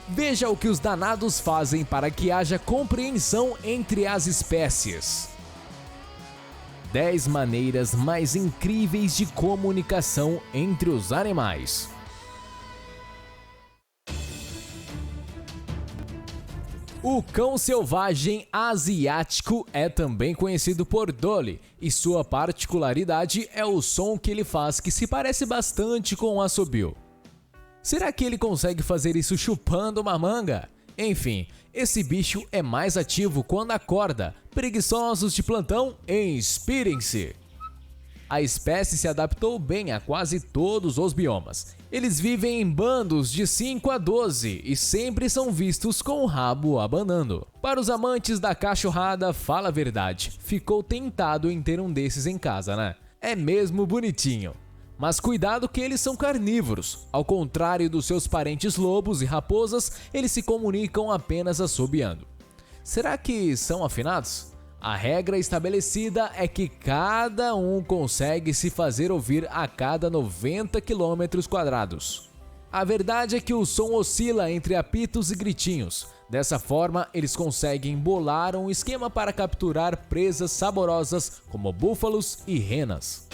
Veja o que os danados fazem para que haja compreensão entre as espécies. 10 maneiras mais incríveis de comunicação entre os animais. O cão selvagem asiático é também conhecido por Dolly, e sua particularidade é o som que ele faz, que se parece bastante com um assobio. Será que ele consegue fazer isso chupando uma manga? Enfim, esse bicho é mais ativo quando acorda. Preguiçosos de plantão, inspirem-se! A espécie se adaptou bem a quase todos os biomas. Eles vivem em bandos de 5 a 12 e sempre são vistos com o rabo abanando. Para os amantes da cachorrada, fala a verdade, ficou tentado em ter um desses em casa, né? É mesmo bonitinho. Mas cuidado que eles são carnívoros. Ao contrário dos seus parentes lobos e raposas, eles se comunicam apenas assobiando. Será que são afinados? A regra estabelecida é que cada um consegue se fazer ouvir a cada 90 km². A verdade é que o som oscila entre apitos e gritinhos. Dessa forma, eles conseguem bolar um esquema para capturar presas saborosas como búfalos e renas.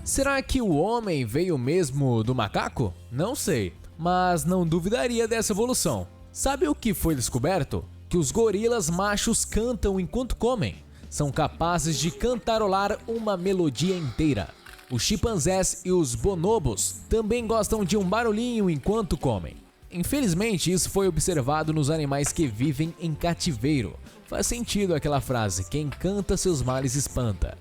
Será que o homem veio mesmo do macaco? Não sei, mas não duvidaria dessa evolução. Sabe o que foi descoberto? Que os gorilas machos cantam enquanto comem. São capazes de cantarolar uma melodia inteira. Os chimpanzés e os bonobos também gostam de um barulhinho enquanto comem. Infelizmente, isso foi observado nos animais que vivem em cativeiro. Faz sentido aquela frase: quem canta seus males espanta.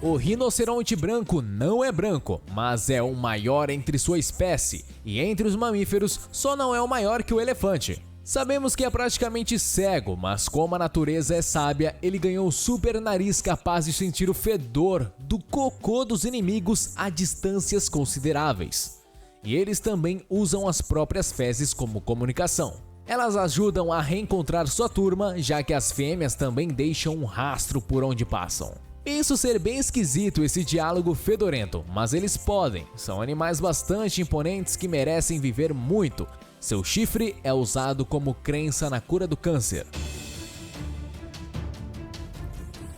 O rinoceronte branco não é branco, mas é o maior entre sua espécie, e entre os mamíferos só não é o maior que o elefante. Sabemos que é praticamente cego, mas como a natureza é sábia, ele ganhou um super nariz capaz de sentir o fedor do cocô dos inimigos a distâncias consideráveis. E eles também usam as próprias fezes como comunicação. Elas ajudam a reencontrar sua turma, já que as fêmeas também deixam um rastro por onde passam. Isso ser bem esquisito esse diálogo fedorento, mas eles podem. São animais bastante imponentes que merecem viver muito. Seu chifre é usado como crença na cura do câncer.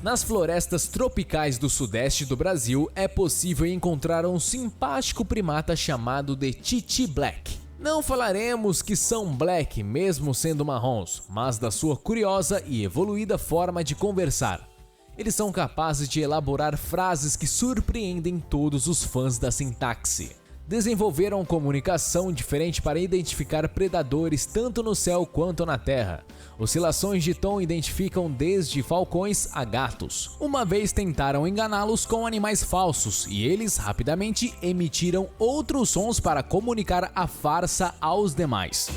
Nas florestas tropicais do sudeste do Brasil é possível encontrar um simpático primata chamado de titi black. Não falaremos que são black mesmo sendo marrons, mas da sua curiosa e evoluída forma de conversar. Eles são capazes de elaborar frases que surpreendem todos os fãs da sintaxe. Desenvolveram comunicação diferente para identificar predadores tanto no céu quanto na terra. Oscilações de tom identificam desde falcões a gatos. Uma vez tentaram enganá-los com animais falsos e eles rapidamente emitiram outros sons para comunicar a farsa aos demais.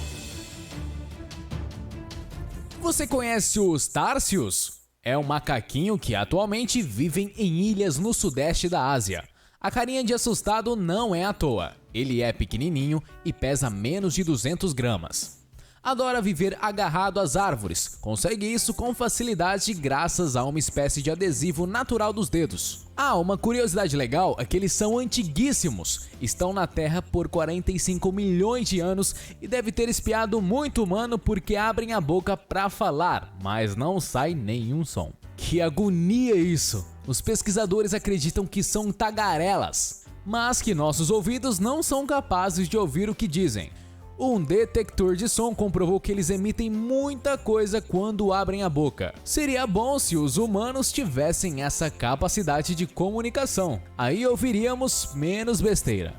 Você conhece os társios? É um macaquinho que atualmente vivem em ilhas no sudeste da Ásia. A carinha de assustado não é à toa. Ele é pequenininho e pesa menos de 200 gramas. Adora viver agarrado às árvores. Consegue isso com facilidade graças a uma espécie de adesivo natural dos dedos. Uma curiosidade legal é que eles são antiguíssimos. Estão na Terra por 45 milhões de anos e deve ter espiado muito humano porque abrem a boca para falar, mas não sai nenhum som. Que agonia isso! Os pesquisadores acreditam que são tagarelas, mas que nossos ouvidos não são capazes de ouvir o que dizem. Um detector de som comprovou que eles emitem muita coisa quando abrem a boca. Seria bom se os humanos tivessem essa capacidade de comunicação. Aí ouviríamos menos besteira.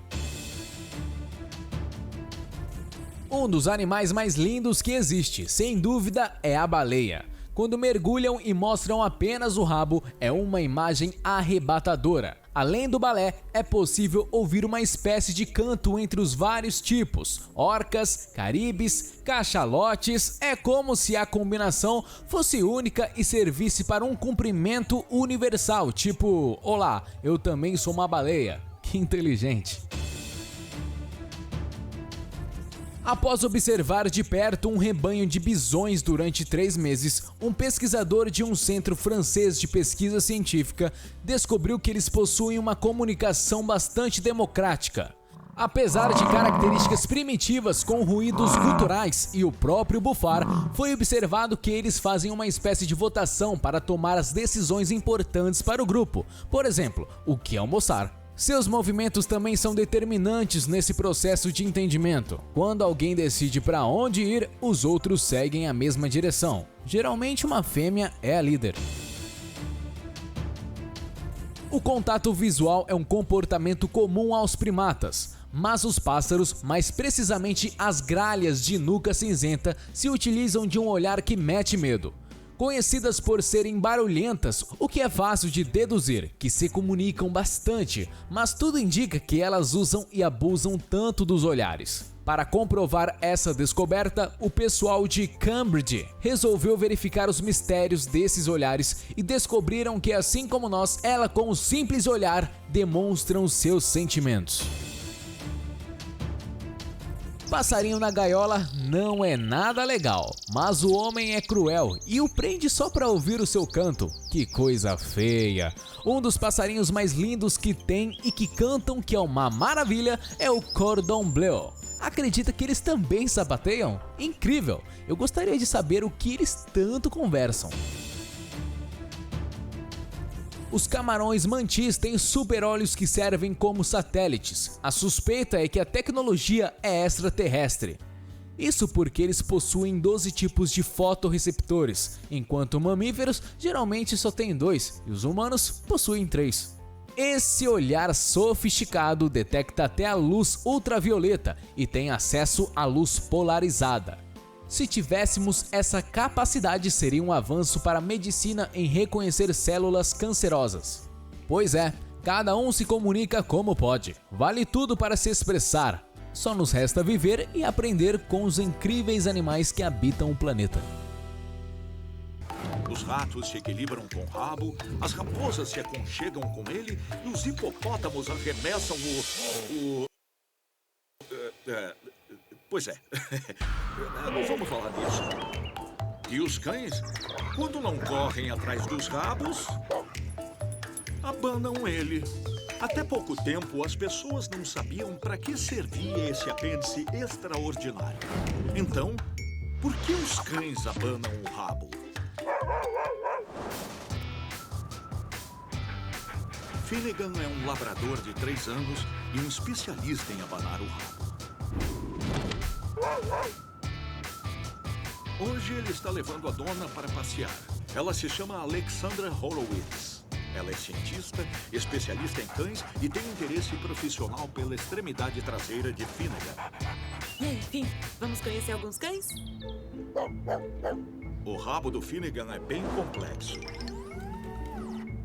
Um dos animais mais lindos que existe, sem dúvida, é a baleia. Quando mergulham e mostram apenas o rabo, é uma imagem arrebatadora. Além do balé, é possível ouvir uma espécie de canto entre os vários tipos: orcas, caribes, cachalotes. É como se a combinação fosse única e servisse para um cumprimento universal, tipo: olá, eu também sou uma baleia. Que inteligente. Após observar de perto um rebanho de bisões durante 3 meses, um pesquisador de um centro francês de pesquisa científica descobriu que eles possuem uma comunicação bastante democrática. Apesar de características primitivas com ruídos guturais e o próprio bufar, foi observado que eles fazem uma espécie de votação para tomar as decisões importantes para o grupo. Por exemplo, o que almoçar. Seus movimentos também são determinantes nesse processo de entendimento. Quando alguém decide para onde ir, os outros seguem a mesma direção. Geralmente uma fêmea é a líder. O contato visual é um comportamento comum aos primatas, mas os pássaros, mais precisamente as gralhas de nuca cinzenta, se utilizam de um olhar que mete medo. Conhecidas por serem barulhentas, o que é fácil de deduzir, que se comunicam bastante, mas tudo indica que elas usam e abusam tanto dos olhares. Para comprovar essa descoberta, o pessoal de Cambridge resolveu verificar os mistérios desses olhares e descobriram que, assim como nós, ela com um simples olhar demonstram seus sentimentos. Passarinho na gaiola não é nada legal, mas o homem é cruel e o prende só para ouvir o seu canto. Que coisa feia! Um dos passarinhos mais lindos que tem e que cantam que é uma maravilha é o cordon bleu. Acredita que eles também sapateiam? Incrível! Eu gostaria de saber o que eles tanto conversam. Os camarões mantis têm superolhos que servem como satélites. A suspeita é que a tecnologia é extraterrestre. Isso porque eles possuem 12 tipos de fotorreceptores, enquanto mamíferos geralmente só têm 2 e os humanos possuem 3. Esse olhar sofisticado detecta até a luz ultravioleta e tem acesso à luz polarizada. Se tivéssemos essa capacidade, seria um avanço para a medicina em reconhecer células cancerosas. Pois é, cada um se comunica como pode. Vale tudo para se expressar. Só nos resta viver e aprender com os incríveis animais que habitam o planeta. Os ratos se equilibram com o rabo, as raposas se aconchegam com ele e os hipopótamos arremessam Pois é, não vamos falar disso. E os cães, quando não correm atrás dos rabos, abanam ele. Até pouco tempo, as pessoas não sabiam para que servia esse apêndice extraordinário. Então, por que os cães abanam o rabo? Finnegan é um labrador de 3 anos e um especialista em abanar o rabo. Hoje ele está levando a dona para passear. Ela se chama Alexandra Horowitz. Ela é cientista, especialista em cães e tem interesse profissional pela extremidade traseira de Finnegan. E aí, Finn, vamos conhecer alguns cães? O rabo do Finnegan é bem complexo.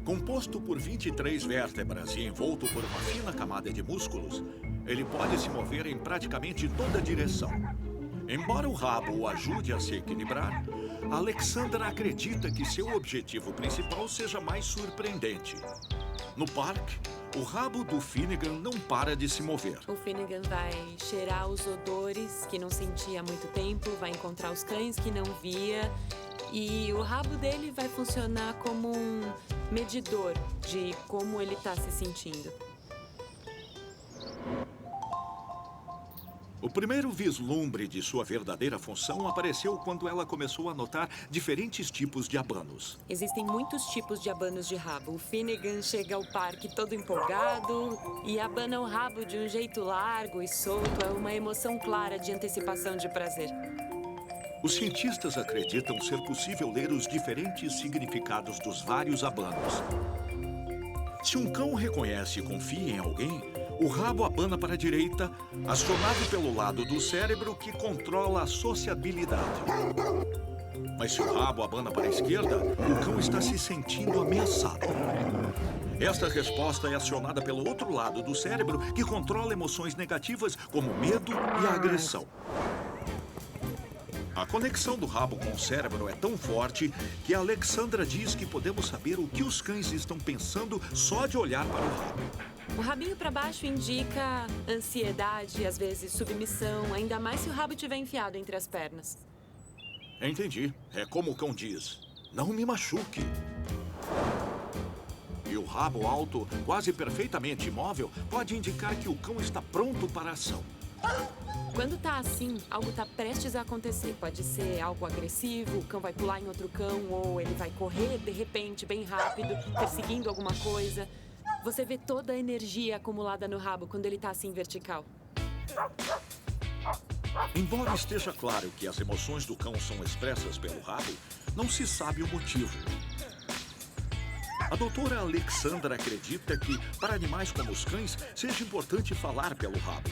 Composto por 23 vértebras e envolto por uma fina camada de músculos, ele pode se mover em praticamente toda direção. Embora o rabo o ajude a se equilibrar, a Alexandra acredita que seu objetivo principal seja mais surpreendente. No parque, o rabo do Finnegan não para de se mover. O Finnegan vai cheirar os odores que não sentia há muito tempo, vai encontrar os cães que não via e o rabo dele vai funcionar como um medidor de como ele está se sentindo. O primeiro vislumbre de sua verdadeira função apareceu quando ela começou a notar diferentes tipos de abanos. Existem muitos tipos de abanos de rabo. O Finnegan chega ao parque todo empolgado e abana o rabo de um jeito largo e solto. É uma emoção clara de antecipação de prazer. Os cientistas acreditam ser possível ler os diferentes significados dos vários abanos. Se um cão reconhece e confia em alguém, o rabo abana para a direita, acionado pelo lado do cérebro que controla a sociabilidade. Mas se o rabo abana para a esquerda, o cão está se sentindo ameaçado. Esta resposta é acionada pelo outro lado do cérebro, que controla emoções negativas como medo e agressão. A conexão do rabo com o cérebro é tão forte que a Alexandra diz que podemos saber o que os cães estão pensando só de olhar para o rabo. O rabinho para baixo indica ansiedade, às vezes submissão, ainda mais se o rabo estiver enfiado entre as pernas. Entendi. É como o cão diz: não me machuque. E o rabo alto, quase perfeitamente imóvel, pode indicar que o cão está pronto para a ação. Quando tá assim, algo tá prestes a acontecer. Pode ser algo agressivo, o cão vai pular em outro cão, ou ele vai correr de repente, bem rápido, perseguindo alguma coisa. Você vê toda a energia acumulada no rabo quando ele tá assim vertical. Embora esteja claro que as emoções do cão são expressas pelo rabo, não se sabe o motivo. A doutora Alexandra acredita que, para animais como os cães, seja importante falar pelo rabo.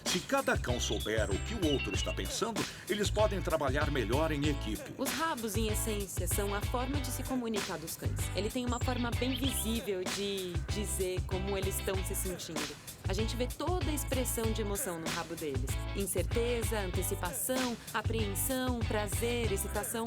Se cada cão souber o que o outro está pensando, eles podem trabalhar melhor em equipe. Os rabos, em essência, são a forma de se comunicar dos cães. Ele tem uma forma bem visível de dizer como eles estão se sentindo. A gente vê toda a expressão de emoção no rabo deles. Incerteza, antecipação, apreensão, prazer, excitação.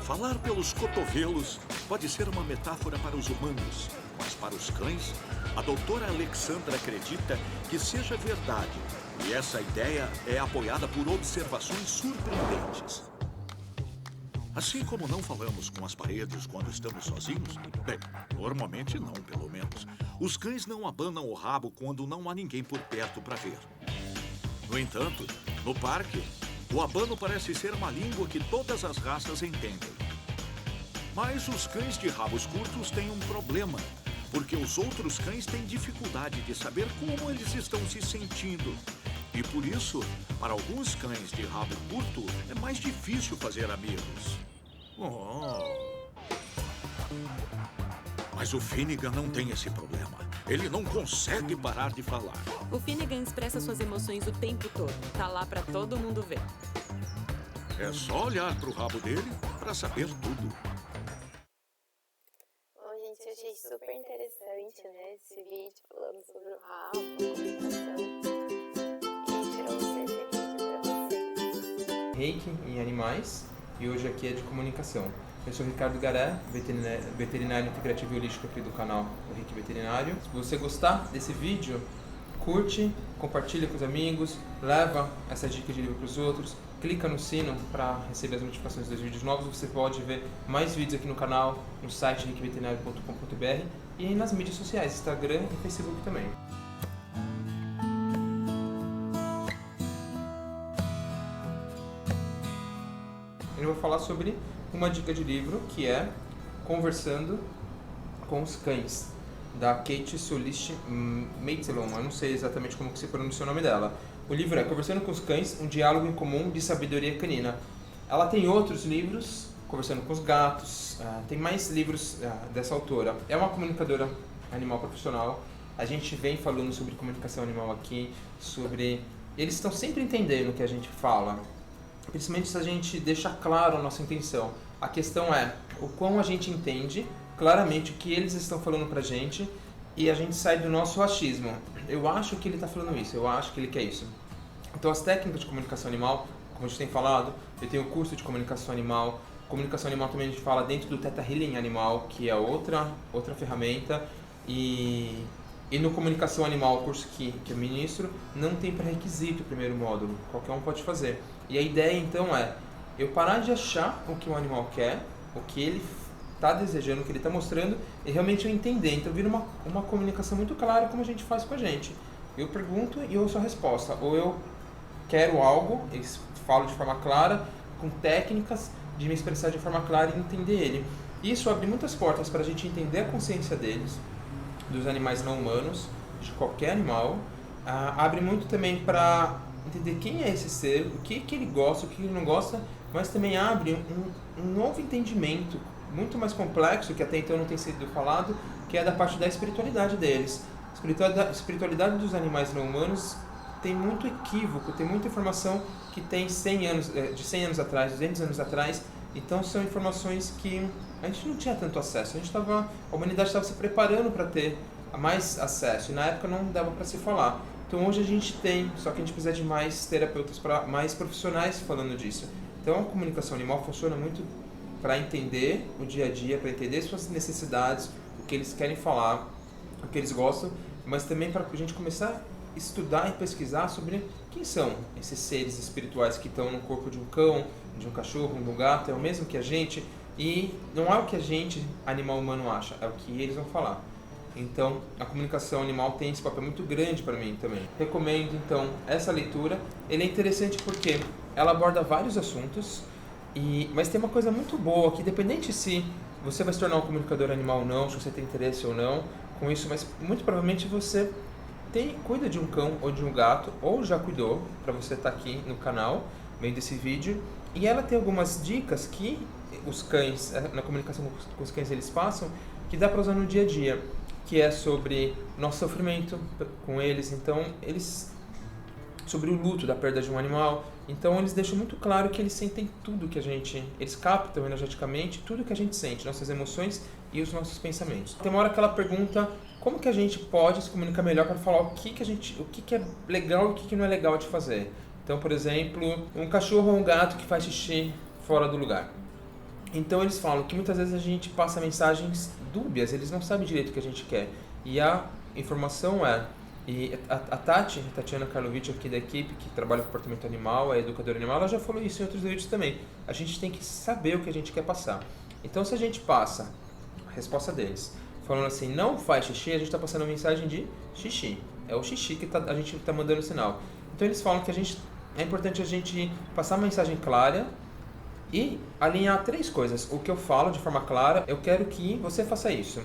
Falar pelos cotovelos pode ser uma metáfora para os humanos, mas para os cães, a doutora Alexandra acredita que seja verdade. E essa ideia é apoiada por observações surpreendentes. Assim como não falamos com as paredes quando estamos sozinhos, bem, normalmente não, pelo menos. Os cães não abanam o rabo quando não há ninguém por perto para ver. No entanto, no parque, o abano parece ser uma língua que todas as raças entendem. Mas os cães de rabos curtos têm um problema, porque os outros cães têm dificuldade de saber como eles estão se sentindo. E por isso, para alguns cães de rabo curto, é mais difícil fazer amigos. Mas o Finnegan não tem esse problema. Ele não consegue parar de falar. O Finnegan expressa suas emoções o tempo todo. Tá lá pra todo mundo ver. É só olhar pro rabo dele para saber tudo. Bom, gente, eu achei super interessante, né, esse vídeo falando sobre o rabo, a comunicação. E trouxe esse vídeo pra vocês. Reiki em animais e hoje aqui é de comunicação. Eu sou Ricardo Garé, veterinário integrativo e holístico aqui do canal do Reiki Veterinário. Se você gostar desse vídeo, curte, compartilha com os amigos, leva essa dica de livro para os outros, clica no sino para receber as notificações dos vídeos novos. Você pode ver mais vídeos aqui no canal, no site reikiveterinário.com.br e nas mídias sociais, Instagram e Facebook também. Eu vou falar sobre uma dica de livro que é Conversando com os Cães, da Kate Solis-Meitzelon. Eu não sei exatamente como que se pronuncia o nome dela. O livro é Conversando com os Cães, um diálogo em comum de sabedoria canina. Ela tem outros livros, Conversando com os Gatos, tem mais livros dessa autora. É uma comunicadora animal profissional. A gente vem falando sobre comunicação animal aqui, sobre... Eles estão sempre entendendo o que a gente fala, principalmente se a gente deixa claro a nossa intenção. A questão é o quão a gente entende claramente o que eles estão falando pra gente e a gente sai do nosso achismo. Eu acho que ele está falando isso, eu acho que ele quer isso. Então as técnicas de comunicação animal, como a gente tem falado, eu tenho o curso de comunicação animal. Comunicação animal também a gente fala dentro do Theta Healing Animal, que é outra ferramenta. E no Comunicação Animal, o curso que eu ministro, não tem pré-requisito o primeiro módulo, qualquer um pode fazer. E a ideia então é eu parar de achar o que o animal quer, o que ele está desejando, o que ele está mostrando, e realmente eu entender. Então vira uma comunicação muito clara como a gente faz com a gente. Eu pergunto e eu ouço a resposta. Ou eu quero algo, e falo de forma clara, com técnicas de me expressar de forma clara e entender ele. Isso abre muitas portas para a gente entender a consciência deles, dos animais não humanos, de qualquer animal. Abre muito também para entender quem é esse ser, o que ele gosta, o que ele não gosta, mas também abre um novo entendimento muito mais complexo, que até então não tem sido falado, que é da parte da espiritualidade deles. A espiritualidade dos animais não humanos tem muito equívoco, tem muita informação que tem 100 anos, de 100 anos atrás, 200 anos atrás. Então são informações que a gente não tinha tanto acesso. A humanidade estava se preparando para ter mais acesso, e na época não dava para se falar. Então hoje a gente tem, só que a gente precisa de mais terapeutas, mais profissionais falando disso. Então a comunicação animal funciona muito para entender o dia a dia, para entender suas necessidades, o que eles querem falar, o que eles gostam, mas também para a gente começar a estudar e pesquisar sobre quem são esses seres espirituais que estão no corpo de um cão, de um cachorro, de um gato, é o mesmo que a gente, e não é o que a gente, animal humano, acha, é o que eles vão falar. Então, a comunicação animal tem esse papel muito grande para mim também. Recomendo, então, essa leitura. Ele é interessante porque ela aborda vários assuntos, mas tem uma coisa muito boa, que independente se você vai se tornar um comunicador animal ou não, se você tem interesse ou não com isso, mas muito provavelmente você cuida de um cão ou de um gato, ou já cuidou, para você estar aqui no canal, vendo esse vídeo. E ela tem algumas dicas que os cães, na comunicação com os cães, eles passam, que dá para usar no dia a dia, que é sobre nosso sofrimento com eles, então sobre o luto da perda de um animal. Então eles deixam muito claro que eles sentem tudo que eles captam energeticamente tudo que a gente sente, nossas emoções e os nossos pensamentos. Tem uma hora que ela pergunta como que a gente pode se comunicar melhor para falar o que é legal e o que não é legal de fazer. Então, por exemplo, um cachorro ou um gato que faz xixi fora do lugar. Então eles falam que muitas vezes a gente passa mensagens dúbias, eles não sabem direito o que a gente quer. E a informação e a Tatiana Karlovich aqui da equipe, que trabalha com comportamento animal, é educadora animal, ela já falou isso em outros vídeos também. A gente tem que saber o que a gente quer passar. Então se a gente passa a resposta deles falando assim, não faz xixi, a gente está passando a mensagem de xixi. É o xixi que a gente está mandando o sinal. Então eles falam que é importante a gente passar uma mensagem clara e alinhar 3 coisas. O que eu falo de forma clara, eu quero que você faça isso.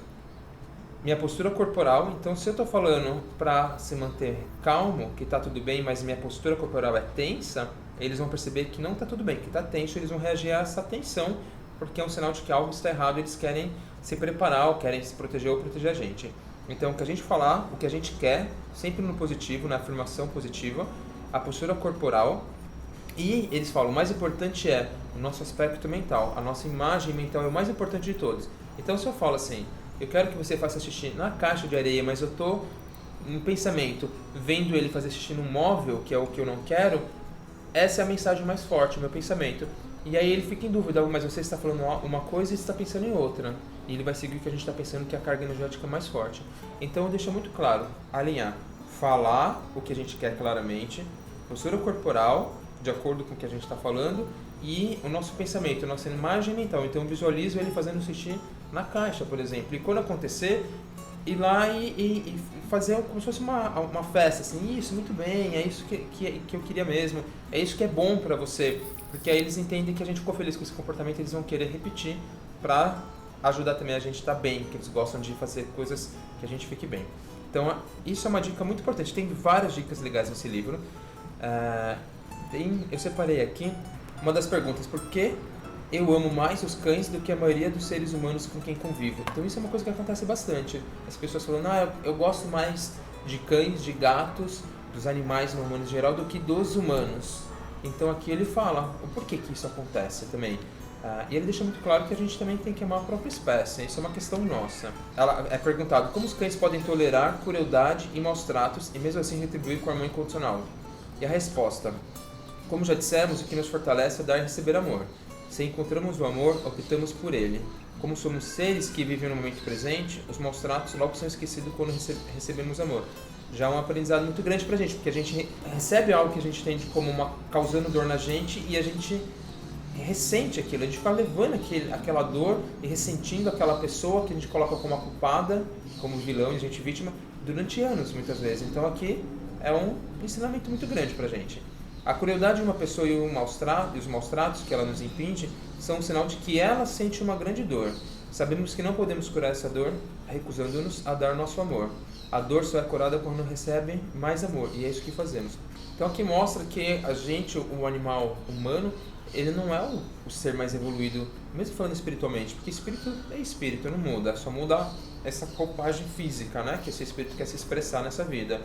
Minha postura corporal, então se eu estou falando para se manter calmo, que está tudo bem, mas minha postura corporal é tensa, eles vão perceber que não está tudo bem, que está tenso, eles vão reagir a essa tensão, porque é um sinal de que algo está errado, eles querem se preparar, ou querem se proteger ou proteger a gente. Então, o que a gente falar, o que a gente quer, sempre no positivo, na afirmação positiva, a postura corporal, e eles falam, o mais importante é o nosso aspecto mental, a nossa imagem mental é o mais importante de todos. Então, se eu falo assim, eu quero que você faça xixi na caixa de areia, mas eu estou no pensamento vendo ele fazer xixi num móvel, que é o que eu não quero, essa é a mensagem mais forte, o meu pensamento. E aí ele fica em dúvida, mas você está falando uma coisa e está pensando em outra. E ele vai seguir o que a gente está pensando, que é a carga energética mais forte. Então deixa muito claro, alinhar, falar o que a gente quer claramente, postura corporal, de acordo com o que a gente está falando, e o nosso pensamento, a nossa imagem mental. Então eu visualizo ele fazendo xixi na caixa, por exemplo. E quando acontecer, ir lá e fazer como se fosse uma festa, assim, isso, muito bem, é isso que eu queria mesmo, é isso que é bom para você, porque aí eles entendem que a gente ficou feliz com esse comportamento, eles vão querer repetir para ajudar também a gente a estar bem, que eles gostam de fazer coisas que a gente fique bem. Então, isso é uma dica muito importante, tem várias dicas legais nesse livro. Eu separei aqui uma das perguntas, por que eu amo mais os cães do que a maioria dos seres humanos com quem convivo? Então isso é uma coisa que acontece bastante. As pessoas falando, eu gosto mais de cães, de gatos, dos animais no humano em geral do que dos humanos. Então aqui ele fala o porquê que isso acontece também. E ele deixa muito claro que a gente também tem que amar a própria espécie. Isso é uma questão nossa. Ela é perguntado como os cães podem tolerar crueldade e maus tratos e mesmo assim retribuir com amor incondicional. E a resposta, como já dissemos, o que nos fortalece é dar e receber amor. Se encontramos o amor, optamos por ele. Como somos seres que vivem no momento presente, os maus tratos logo são esquecidos quando recebemos amor. Já é um aprendizado muito grande pra gente, porque a gente recebe algo que a gente entende como causando dor na gente e a gente ressente aquilo, a gente fica levando aquela dor e ressentindo aquela pessoa que a gente coloca como a culpada, como vilão e a gente vítima, durante anos muitas vezes. Então aqui é um ensinamento muito grande pra gente. A crueldade de uma pessoa e os maus tratos que ela nos impinge são um sinal de que ela sente uma grande dor. Sabemos que não podemos curar essa dor recusando-nos a dar nosso amor. A dor só é curada quando recebe mais amor, e é isso que fazemos. Então aqui mostra que a gente, o animal humano, ele não é o ser mais evoluído, mesmo falando espiritualmente, porque espírito é espírito, não muda, só muda essa roupagem física, né? Que esse espírito quer se expressar nessa vida.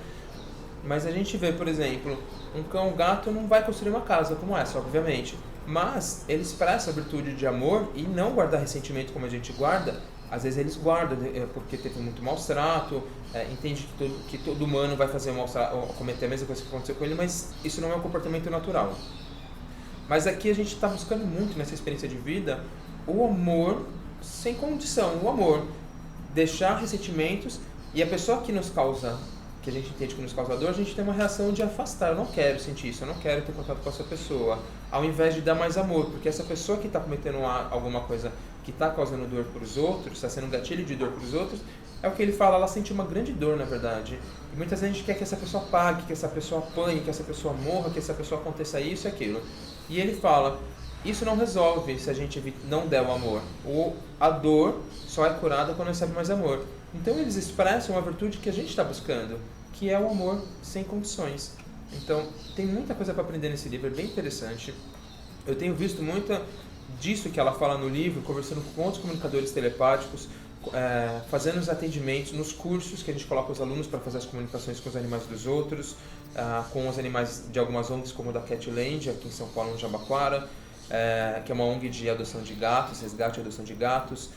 Mas a gente vê, por exemplo, um cão, um gato não vai construir uma casa como essa, obviamente. Mas ele expressa a virtude de amor e não guardar ressentimento como a gente guarda. Às vezes eles guardam porque teve muito maus trato, entende que todo humano vai fazer cometer a mesma coisa que aconteceu com ele, mas isso não é um comportamento natural. Mas aqui a gente está buscando muito nessa experiência de vida o amor sem condição, o amor. Deixar ressentimentos e a pessoa que nos causa, que a gente entende que nos causa dor, a gente tem uma reação de afastar. Eu não quero sentir isso, eu não quero ter contato com essa pessoa. Ao invés de dar mais amor, porque essa pessoa que está cometendo alguma coisa que está causando dor para os outros, está sendo um gatilho de dor para os outros, é o que ele fala, ela sente uma grande dor, na verdade. E muitas vezes a gente quer que essa pessoa pague, que essa pessoa apanhe, que essa pessoa morra, que essa pessoa aconteça isso e aquilo. E ele fala, isso não resolve se a gente não der o amor. A dor só é curada quando recebe mais amor. Então eles expressam a virtude que a gente está buscando, que é o amor sem condições. Então tem muita coisa para aprender nesse livro, é bem interessante. Eu tenho visto muita disso que ela fala no livro, conversando com outros comunicadores telepáticos, fazendo os atendimentos nos cursos que a gente coloca os alunos para fazer as comunicações com os animais dos outros, com os animais de algumas ONGs como da Catland, aqui em São Paulo, no Jabaquara, que é uma ONG de adoção de gatos, resgate e adoção de gatos,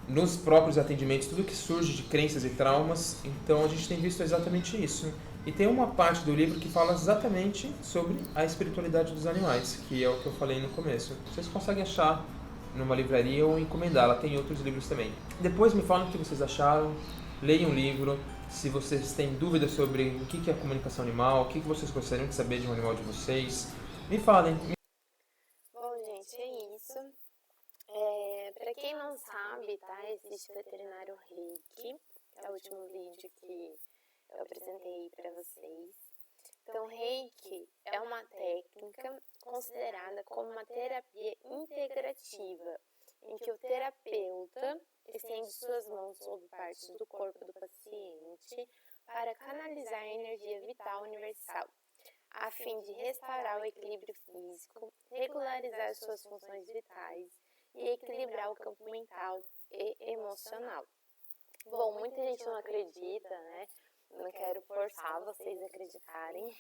nos próprios atendimentos, tudo que surge de crenças e traumas. Então a gente tem visto exatamente isso. E tem uma parte do livro que fala exatamente sobre a espiritualidade dos animais, que é o que eu falei no começo. Vocês conseguem achar numa livraria ou encomendar, ela tem outros livros também. Depois me falem o que vocês acharam, leiam o livro. Se vocês têm dúvidas sobre o que é comunicação animal, o que vocês gostariam de saber de um animal de vocês, me falem. Bom, gente, é isso. Pra quem não sabe, tá? Existe o veterinário Reiki, que é o último vídeo que eu apresentei para vocês. Então, Reiki é uma técnica considerada como uma terapia integrativa, em que o terapeuta estende suas mãos sobre partes do corpo do paciente para canalizar a energia vital universal, a fim de restaurar o equilíbrio físico, regularizar suas funções vitais e equilibrar o campo mental e emocional. Bom, muita gente não acredita, né? Não quero forçar vocês a acreditarem,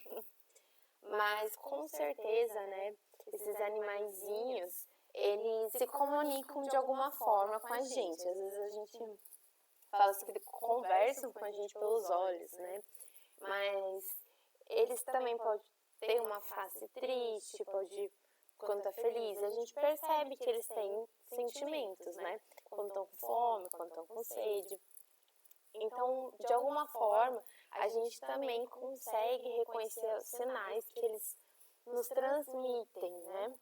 mas com certeza, né, esses animaizinhos, eles se comunicam de alguma forma com a gente. Às vezes a gente fala assim que eles conversam com a gente pelos olhos, né, mas eles também podem ter uma face triste, quando tá feliz, a gente percebe que eles têm sentimentos, né, quando estão com fome, quando estão com sede. Então, de alguma forma, a gente também consegue reconhecer os sinais que eles nos transmitem, né?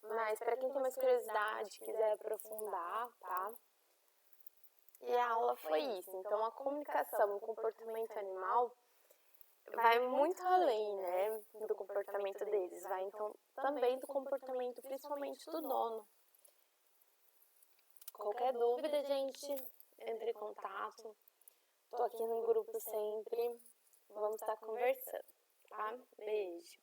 Mas para quem tem mais curiosidade, quiser aprofundar, tá? E a aula foi isso. Então, a comunicação, o comportamento animal vai muito além, né, do comportamento deles. Vai, então, também do comportamento, principalmente do dono. Qualquer dúvida, gente, entre em contato. Tô aqui no grupo sempre. Vamos estar conversando, tá? Beijo.